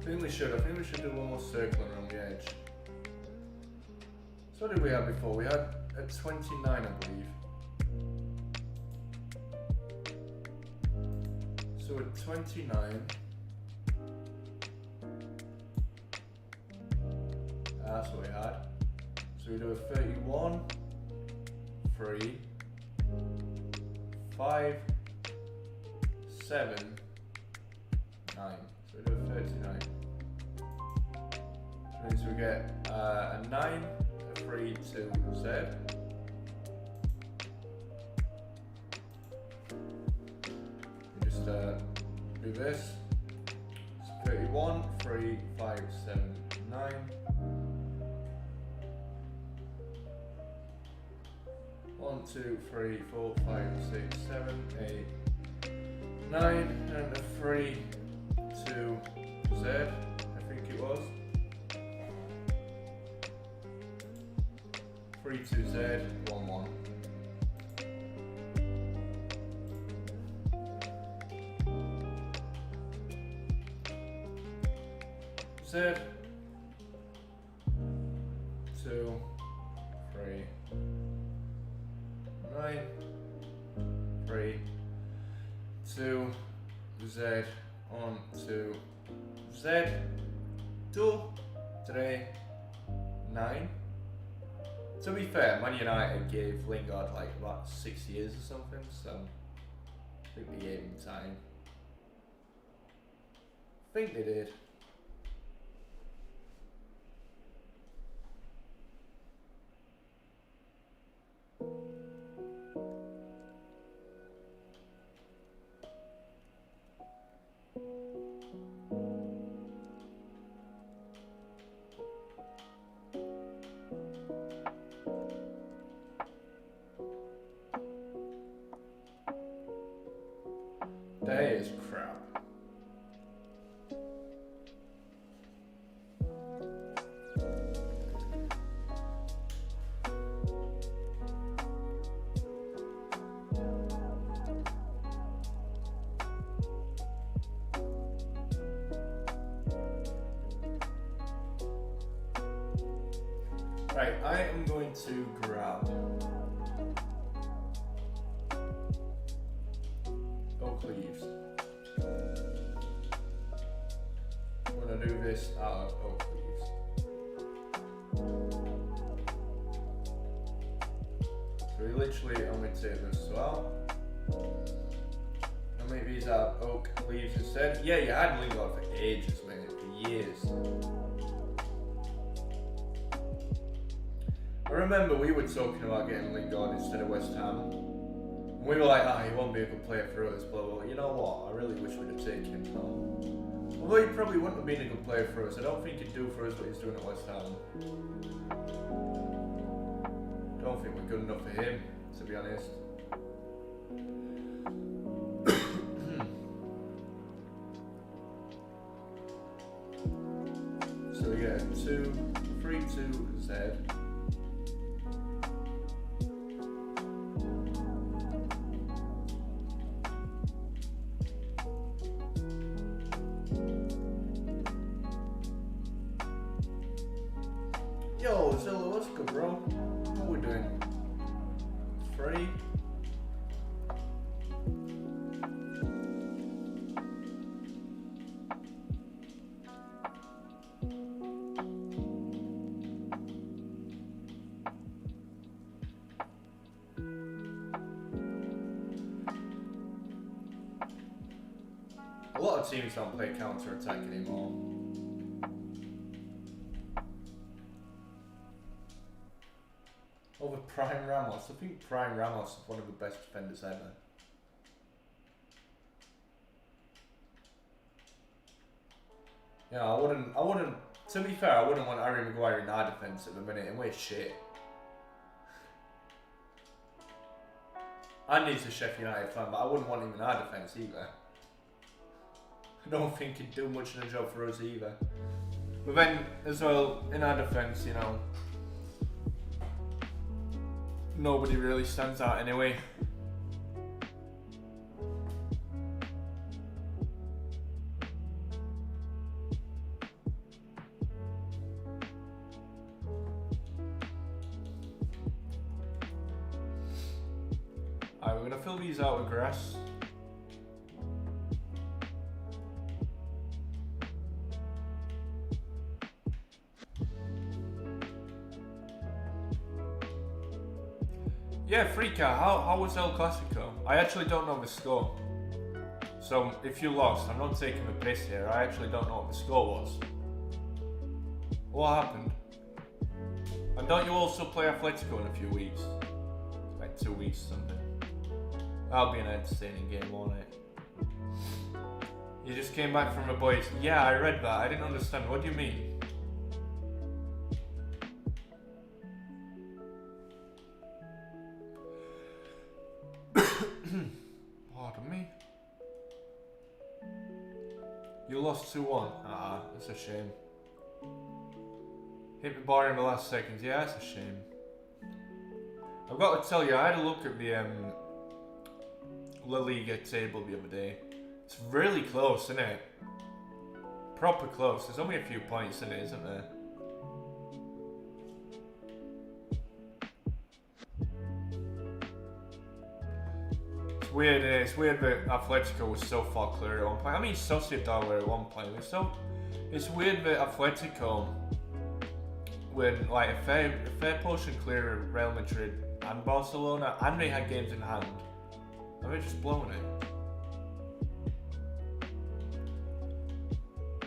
I think we should. I think we should do one more circle around the edge. So what did we have before? We had a 29, I believe. So at 29, that's what we had. So we do a 31, 3, 5, 7, 9. So we do a 39. Which means we get a 9, a 3, 2, Z. We just do this. It's 31, 3, 5, 7, 9. 1, 2, 3, 4, 5, 6, 7, 8, 9, and a 3, 2, Z, I think it was. 3, 2, Z, 1, 1. Z, 2, 3, 9. Z on to Z 2 3 9. To be fair, Man United gave Lingard like about 6 years or something, so I think they gave him time. I think they did. That is crap. Right, I am going to grab Oak Leaves. I'm gonna do this out of Oak Leaves. So we literally only take this as well. And make these out of Oak Leaves instead. Yeah, you had Lingard for ages, mate, for years. I remember we were talking about getting Lingard instead of West Ham. And we were like, he won't be a good player for us, blah, blah, blah. You know what? I really wish we'd have taken him home. Although he probably wouldn't have been a good player for us. I don't think he'd do for us what he's doing at West Ham. I don't think we're good enough for him, to be honest. So we get a 3-2 Z. Yo, Zilla, what's good, bro? What are we doing? It's free. A lot of teams don't play counter-attack anymore. Over Prime Ramos. I think Prime Ramos is one of the best defenders ever. Yeah, I wouldn't, to be fair, I wouldn't want Harry Maguire in our defence at the minute, and we're shit. I need a Sheffield United fan, but I wouldn't want him in our defence either. I don't think he'd do much of a job for us either. But then, as well, in our defence, you know, nobody really stands out anyway. Alright, we're gonna fill these out with grass. Yeah, Freaka, how was El Clasico? I actually don't know the score. So, if you lost, I'm not taking the piss here, I actually don't know what the score was. What happened? And don't you also play Atletico in a few weeks? It's like 2 weeks or something. That'll be an entertaining game, won't it? You just came back from the boys. Yeah, I read that, I didn't understand, what do you mean? Pardon me. You lost 2-1. Ah, that's a shame. Hit the bar in the last seconds. Yeah, that's a shame. I've got to tell you, I had a look at the La Liga table the other day. It's really close, isn't it? Proper close. There's only a few points in it, isn't there? weird, it's weird that Atletico was so far clear at one point. I mean, Sociedad were at one point. It's weird that Atletico, when like a fair portion clear of Real Madrid and Barcelona, and they had games in hand, and they're just blowing it.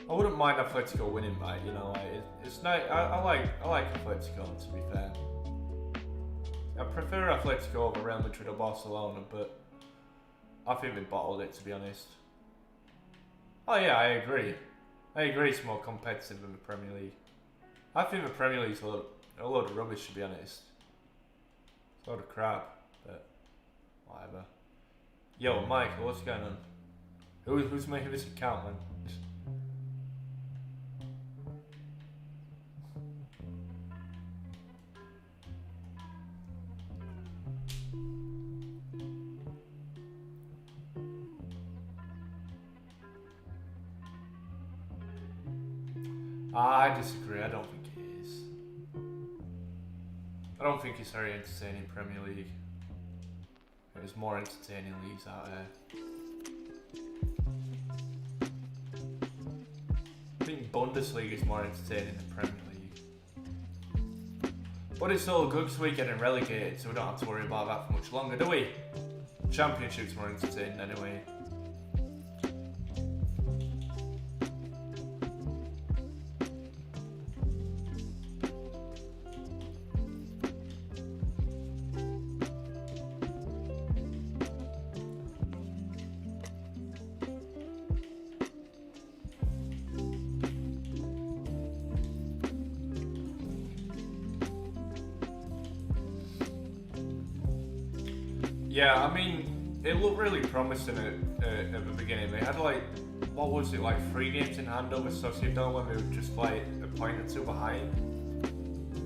I wouldn't mind Atletico winning, mate. You know, like it's nice. I like Atletico, to be fair. I prefer Atletico over Real Madrid or Barcelona, but I think they bottled it, to be honest. Oh yeah, I agree. It's more competitive than the Premier League. I think the Premier League's a load of rubbish, to be honest. It's a load of crap, but whatever. Yo, Michael, what's going on? Who's making this account, man? I disagree. I don't think it is. I don't think it's very entertaining Premier League. There's more entertaining leagues out there. I think Bundesliga is more entertaining than Premier League. But it's all good because we're getting relegated, so we don't have to worry about that for much longer, do we? Championship's more entertaining anyway. Yeah, I mean, it looked really promising at the beginning. They had like, what was it, like 3 games in hand over Sociedad when they were just like a point or two behind.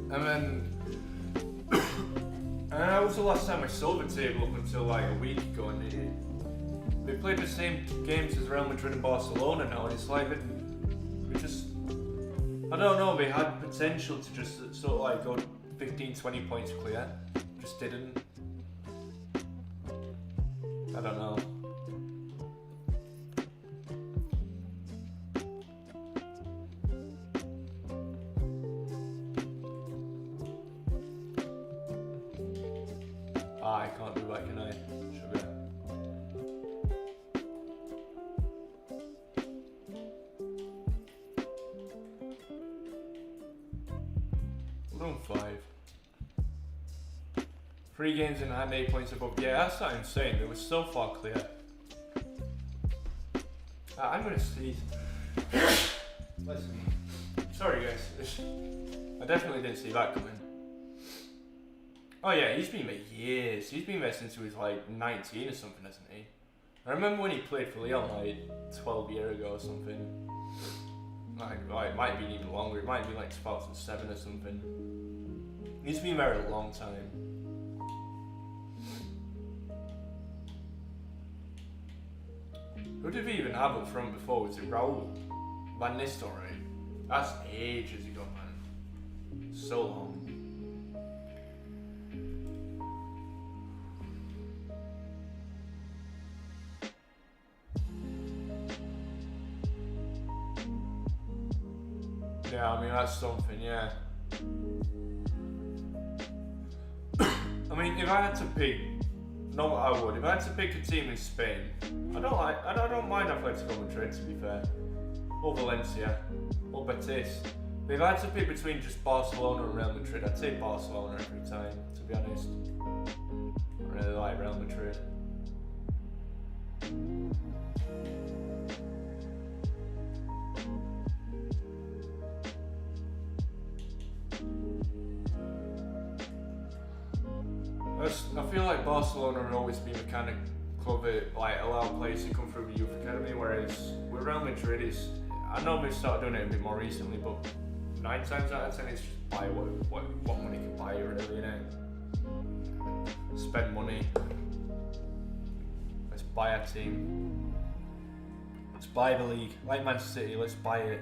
And then, that was the last time I saw the table up until like a week ago, and they played the same games as Real Madrid and Barcelona now, and it's like they just, I don't know, they had potential to just sort of like go 15, 20 points clear, just didn't. I don't know. I can't do that, can I? Sugar. We're on 5. 3 games in hand, 8 points above. Yeah, that's not insane. It was so far clear. I'm gonna sneeze. Listen. Sorry, guys. I definitely didn't see that coming. Oh yeah, he's been there years. He's been there since he was like 19 or something, hasn't he? I remember when he played for Lyon like 12 years ago or something. Like it might be even longer. It might be like 2007 or something. He's been there a long time. Who did we even have up front before? Was it Raul? Van Nistelrooy? That's ages ago, man. So long. Yeah, I mean, that's something, yeah. I mean, if I had to pick, not what I would, if I had to pick a team in Spain, I don't mind Atletico Madrid, to be fair, or Valencia, or Betis. But if I had to pick between just Barcelona and Real Madrid, I'd take Barcelona every time, to be honest. I really like Real Madrid. I feel like Barcelona have always been the kind of club that like allow players to come through the youth academy, whereas with Real Madrid I know they've started doing it a bit more recently, but 9 times out of 10 it's just buy what money can buy you, really, innit? Spend money. Let's buy a team. Let's buy the league. Like Manchester City, let's buy it.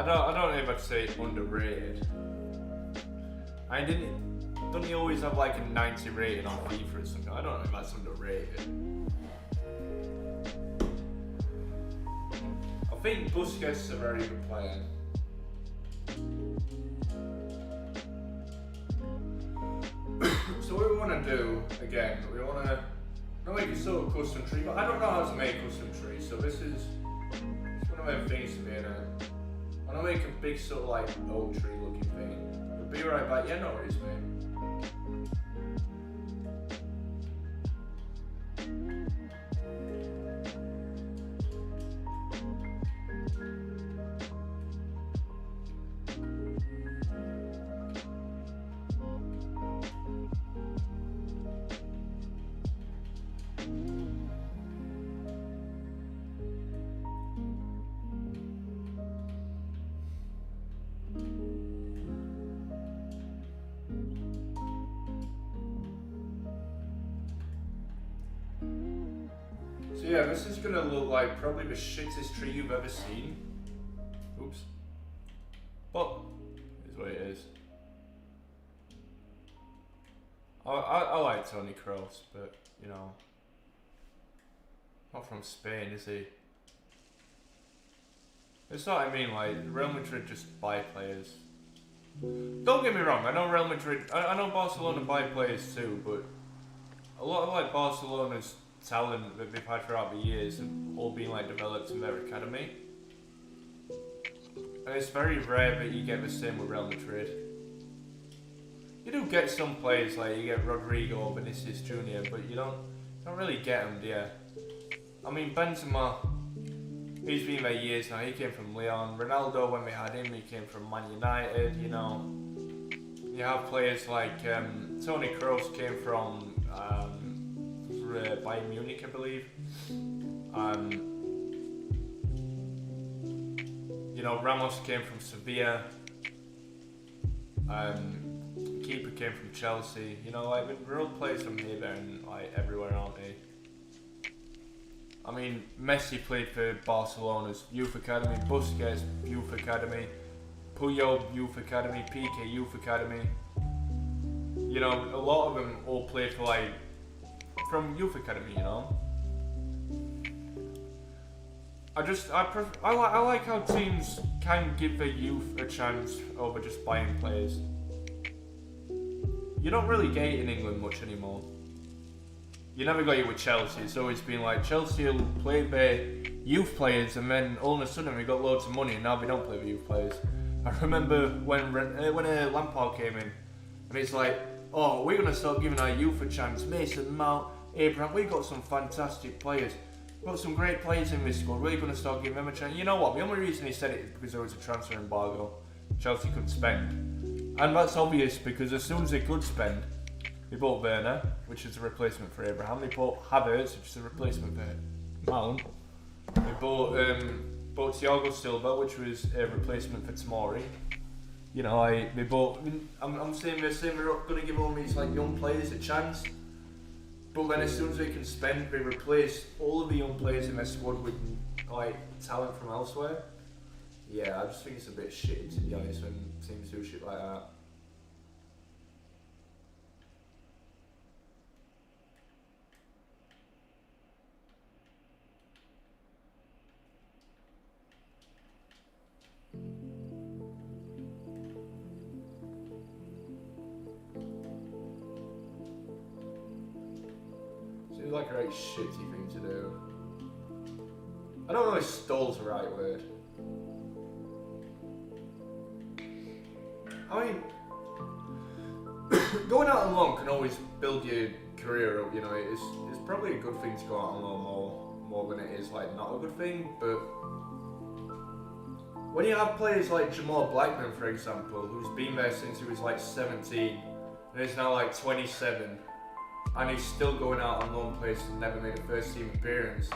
don't know if I'd say underrated. Don't he always have like a 90 rating on FIFA or something? I don't know if that's underrated. I think Busquets is a very good player. So what we want to do, again, we want to make a sort of custom tree, but I don't know how to make a custom tree, so this is one of them things to me, and I want to make a big sort of like oak tree looking thing. But be right back, yeah, no worries, mate. So yeah, this is gonna look like probably the shittest tree you've ever seen. Oops. But is what it is. I like Toni Kroos, but you know, not from Spain, is he? It's not what I mean, like Real Madrid just buy players. Don't get me wrong, I know Real Madrid, I know Barcelona buy players too, but a lot of like Barcelona's talent that they've had throughout the years have all been like developed in their academy. And it's very rare that you get the same with Real Madrid. You do get some players, like you get Rodrigo or Vinicius Jr., but you don't really get them, do you? I mean, Benzema, he's been there years now, he came from Lyon. Ronaldo, when we had him, he came from Man United, you know. You have players like Toni Kroos came from Bayern Munich, I believe. You know, Ramos came from Sevilla. Keeper came from Chelsea. You know, like we're all players from here, there, and like everywhere, aren't they? I mean, Messi played for Barcelona's youth academy, Busquets youth academy, Puyol youth academy, Piqué youth academy. You know, a lot of them all played for like from youth academy. You know, I like how teams can give their youth a chance over just buying players. You don't really get it in England much anymore. You never got it with Chelsea. It's always been like Chelsea will play their youth players, and then all of a sudden we got loads of money, and now we don't play the youth players. I remember when Lampard came in, and it's like, oh, we're gonna start giving our youth a chance. Mason Mount, Abraham, we got some fantastic players. We've got some great players in this squad. We're gonna start giving them a chance. You know what? The only reason he said it is because there was a transfer embargo. Chelsea couldn't spend. And that's obvious because as soon as they could spend, they bought Werner, which is a replacement for Abraham. They bought Havertz, which is a replacement for Mount. They bought Thiago Silva, which was a replacement for Tomori. You know, they bought. I'm saying they're going to give all these like young players a chance, but then as soon as they can spend, they replace all of the young players in their squad with like talent from elsewhere. Yeah, I just think it's a bit shitty to be honest when teams do shit like that. Seems like a very shitty thing to do. I don't know if stall's the right word. I mean, going out on loan can always build your career up, you know, it's probably a good thing to go out on loan more than it is like not a good thing, but when you have players like Jamal Blackman, for example, who's been there since he was like 17 and is now like 27 and he's still going out on loan places and never made a first team appearance.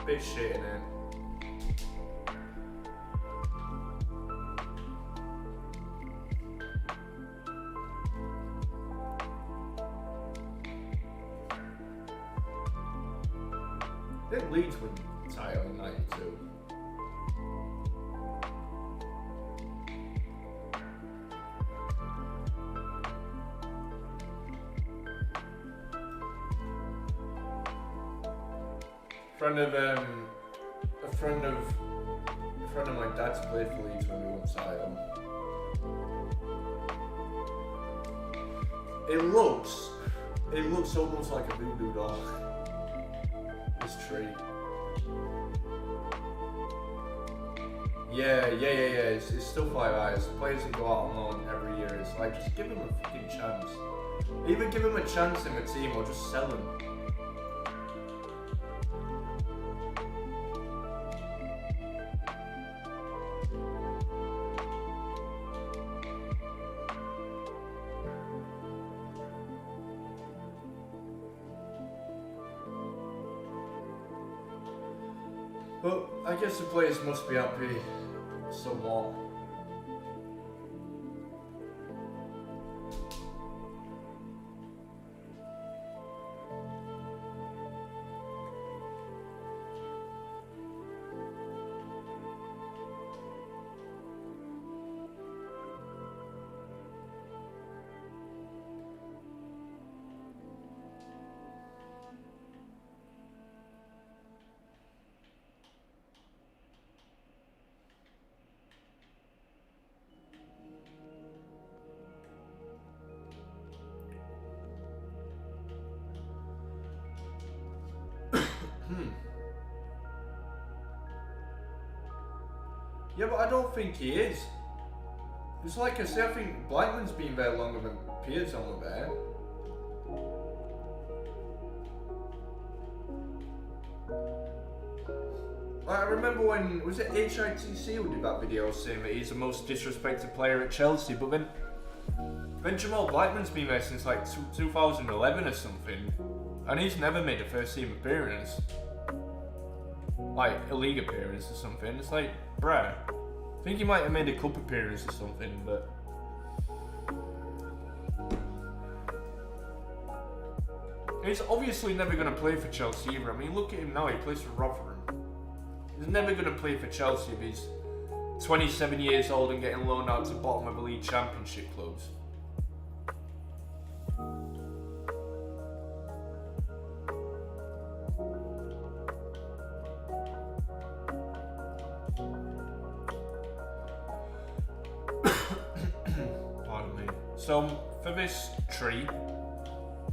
Bit shit, innit? I think Leeds won the title in '92. friend of a friend of my dad's played for Leeds when we won title. It looks almost like a voodoo doll. This tree. Yeah. It's stuff like that. It's players that go out on loan every year. It's like, just give them a fucking chance. Either give them a chance in the team or just sell them. But I guess the players must be happy somewhat. Yeah, but I don't think he is. It's like I say, I think Blackman's been there longer than Piers on there. I remember when, was it HITC who did that video saying that he's the most disrespected player at Chelsea, but then Jamal Blackman's been there since like 2011 or something, and he's never made a first team appearance. Like a league appearance or something. It's like, bruh, I think he might have made a cup appearance or something, but he's obviously never going to play for Chelsea either. I mean, look at him now, he plays for Rotherham. He's never going to play for Chelsea if he's 27 years old and getting loaned out to bottom of the league championship clubs. So for this tree,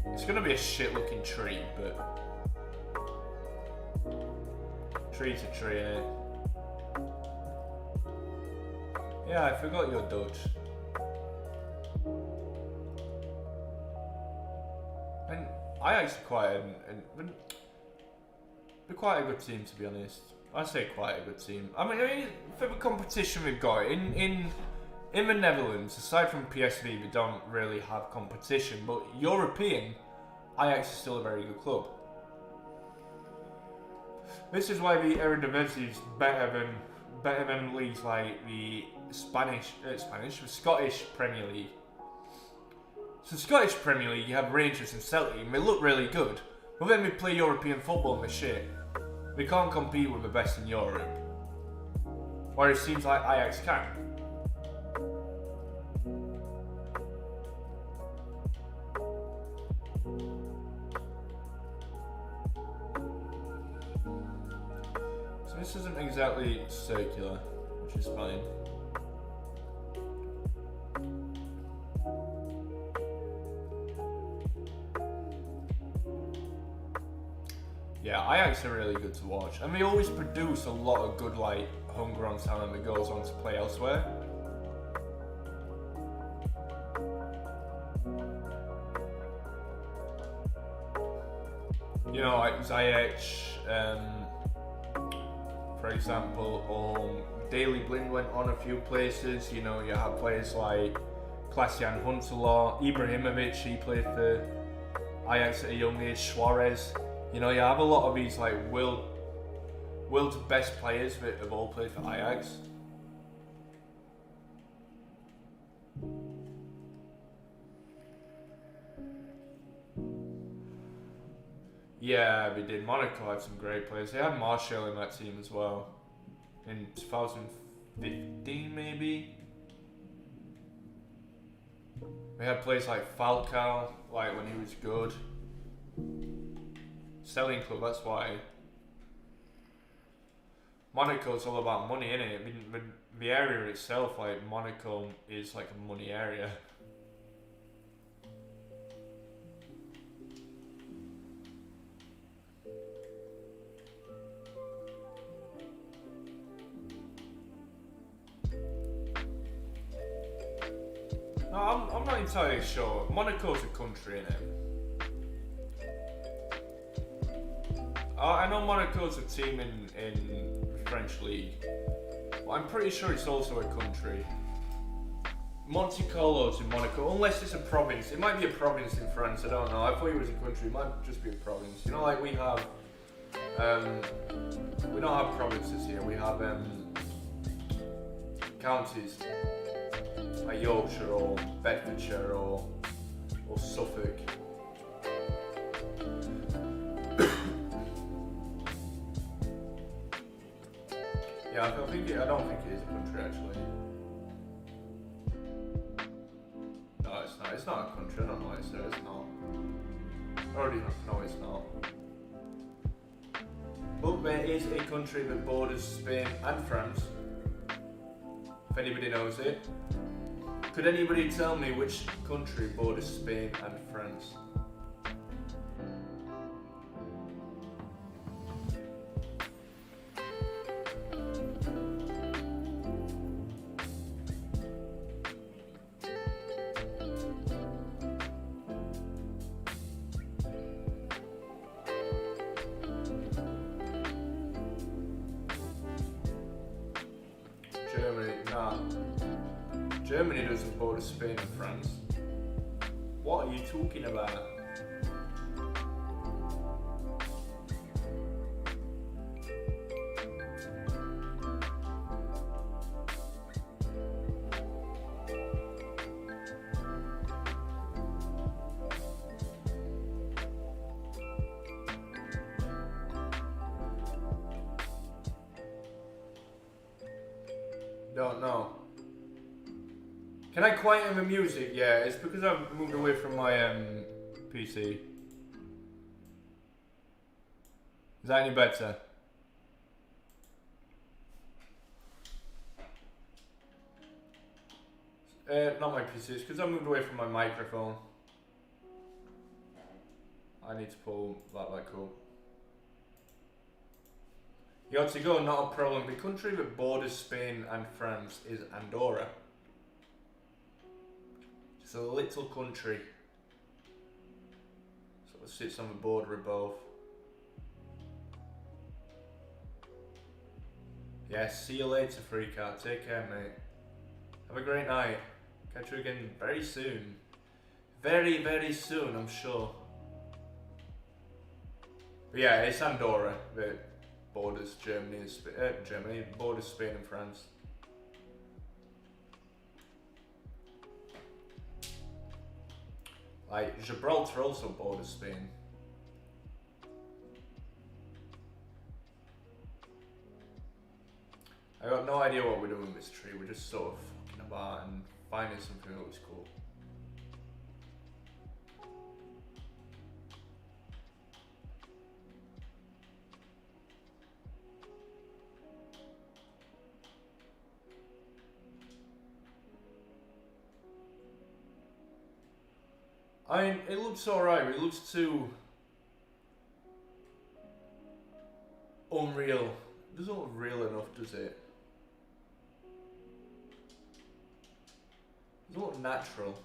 it's going to be a shit looking tree, but tree's a tree, innit? Yeah, I forgot you're Dutch. And Ajax are quite they're quite a good team, to be honest. I say quite a good team. I mean for the competition we've got in the Netherlands, aside from PSV, we don't really have competition, but European, Ajax is still a very good club. This is why the Eredivisie is better than leagues like the the Scottish Premier League. So Scottish Premier League, you have Rangers and Celtic, and they look really good, but then we play European football and they're shit. They can't compete with the best in Europe. Whereas it seems like Ajax can. This isn't exactly circular, which is fine. Yeah, Ajax are really good to watch, and they always produce a lot of good, like, homegrown talent that goes on to play elsewhere. You know, like Ziyech, for example, Daley Blind went on a few places. You know, you have players like Klaas-Jan Huntelaar, Ibrahimovic, he played for Ajax at a young age, Suarez. You know, you have a lot of these like world's best players that have all played for Ajax. Yeah, they did. Monaco had some great players. They had Martial in that team as well. In 2015, maybe. They had players like Falcao, like when he was good. Selling club, that's why. Monaco's all about money, innit? I mean, the area itself, like Monaco, is like a money area. No, I'm not entirely sure. Monaco's a country, innit? I know Monaco's a team in the French league. Well, I'm pretty sure it's also a country. Monte Carlo's in Monaco, unless it's a province. It might be a province in France, I don't know. I thought it was a country, it might just be a province. You know, like we have, we don't have provinces here, we have counties. Like Yorkshire or Bedfordshire or Suffolk. Yeah, I don't think it is a country actually. No, it's not. It's not a country. I don't know why it's there. It's not. I already know it's not. But there is a country that borders Spain and France. If anybody knows it. Could anybody tell me which country borders Spain and France? Germany, nah. Germany doesn't border Spain and France. What are you talking about? Don't know. Can I quieten the music? Yeah, it's because I've moved away from my PC. Is that any better? Not my PC, it's because I moved away from my microphone. I need to pull that back up. You got to go, not a problem. The country that borders Spain and France is Andorra. It's a little country. Sort of sits on the border of both. Yes, see you later, Freakout. Take care, mate. Have a great night. Catch you again very soon. Very, very soon, I'm sure. But yeah, it's Andorra that borders Germany and Germany borders Spain and France. Like Gibraltar also borders Spain. I got no idea what we're doing with this tree. We're just sort of fucking about and finding something that was cool. I mean, it looks alright, but it looks too unreal. It doesn't look real enough, does it? It doesn't look natural.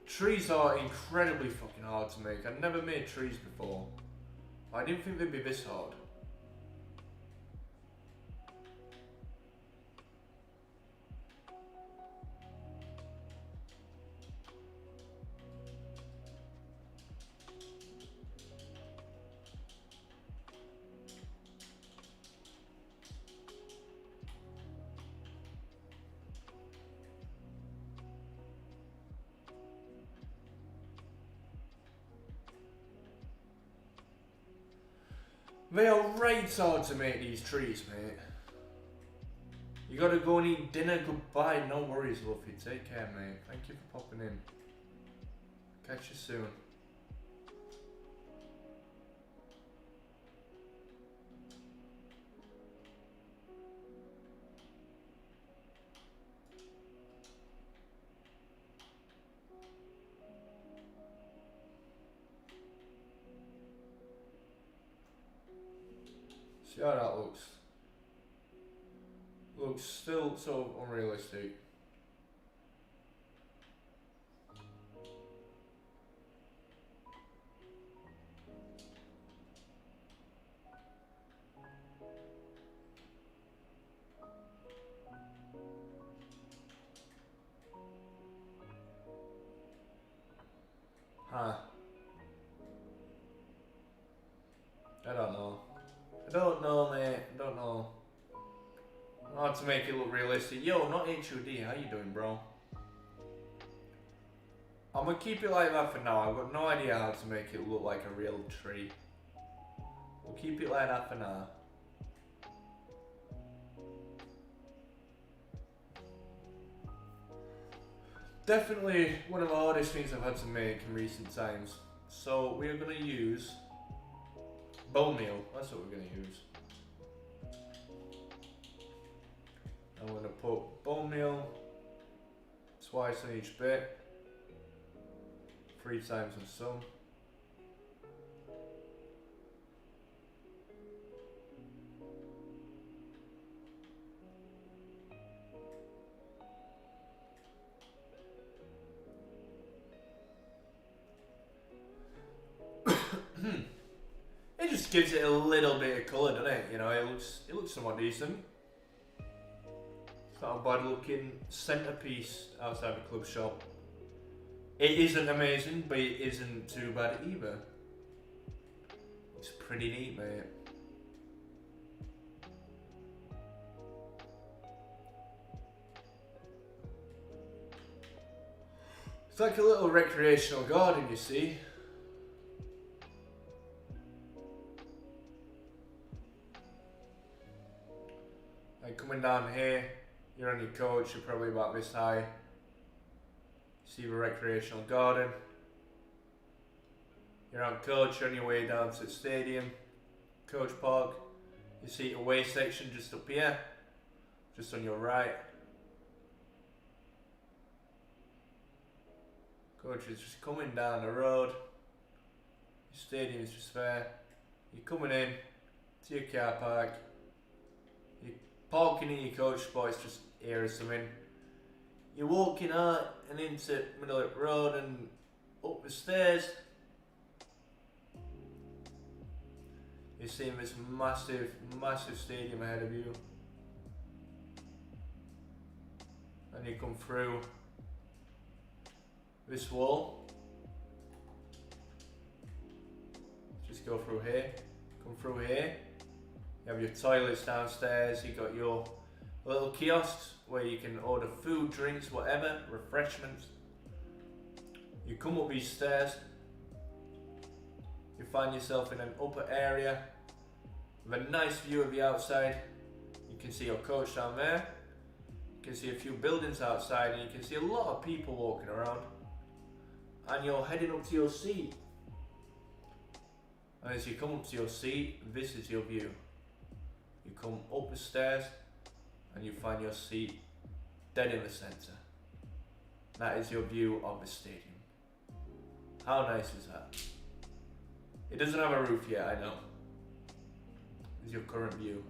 Trees are incredibly fucking hard to make. I've never made trees before. I didn't think they'd be this hard. They are right hard to make these trees, mate. You gotta go and eat dinner, goodbye. No worries, Luffy. Take care, mate. Thank you for popping in. Catch you soon. See how that looks. Looks still so unrealistic. Huh. I don't know. I don't know, mate. I don't know. Hard to make it look realistic. Yo, not HUD. How you doing, bro? I'm gonna keep it like that for now. I've got no idea how to make it look like a real tree. We'll keep it like that for now. Definitely one of the hardest things I've had to make in recent times. So we are going to use bone meal. That's what we're going to use. I'm going to put bone meal twice on each bit, 3 times on some. It just gives it a little bit of colour, doesn't it? You know, it looks somewhat decent. It's not a bad looking centrepiece outside the club shop. It isn't amazing, but it isn't too bad either. It's pretty neat, mate. It's like a little recreational garden, you see. Like coming down here, you're on your coach, you're probably about this high. See the recreational garden. You're on coach, you're on your way down to the stadium, coach park. You see away section just up here, just on your right. Coach is just coming down the road. Your stadium is just there. You're coming in to your car park. You're parking in your coach spot, it's just here or something. You're walking out and into the middle of the road and up the stairs. You're seeing this massive, massive stadium ahead of you. And you come through this wall. Just go through here. Come through here. You have your toilets downstairs. You got your little kiosks where you can order food, drinks, whatever, refreshments. You come up these stairs. You find yourself in an upper area with a nice view of the outside. You can see your coach down there. You can see a few buildings outside and you can see a lot of people walking around. And you're heading up to your seat. And as you come up to your seat, this is your view. You come up the stairs and you find your seat dead in the centre. That is your view of the stadium. How nice is that? It doesn't have a roof yet, I know. This is your current view.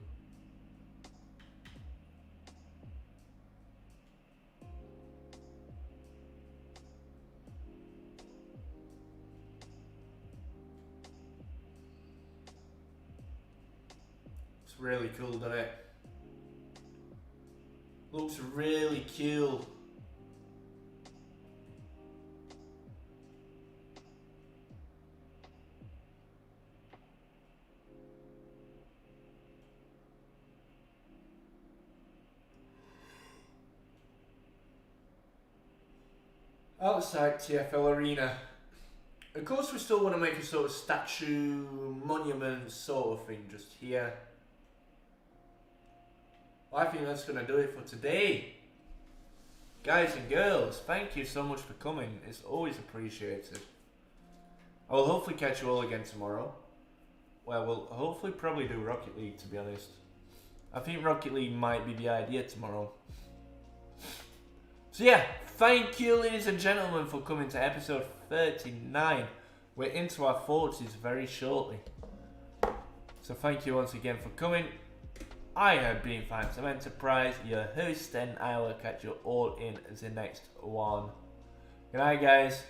It's really cool, doesn't it? Looks really cool. Outside TFL Arena. Of course we still want to make a sort of statue, monument sort of thing just here. Well, I think that's going to do it for today. Guys and girls, thank you so much for coming. It's always appreciated. I will hopefully catch you all again tomorrow. Well, we'll hopefully probably do Rocket League, to be honest. I think Rocket League might be the idea tomorrow. So yeah, thank you ladies and gentlemen for coming to episode 39. We're into our 40s very shortly. So thank you once again for coming. I have been Phantom Enterprise, your host, and I will catch you all in the next one. Good night, guys.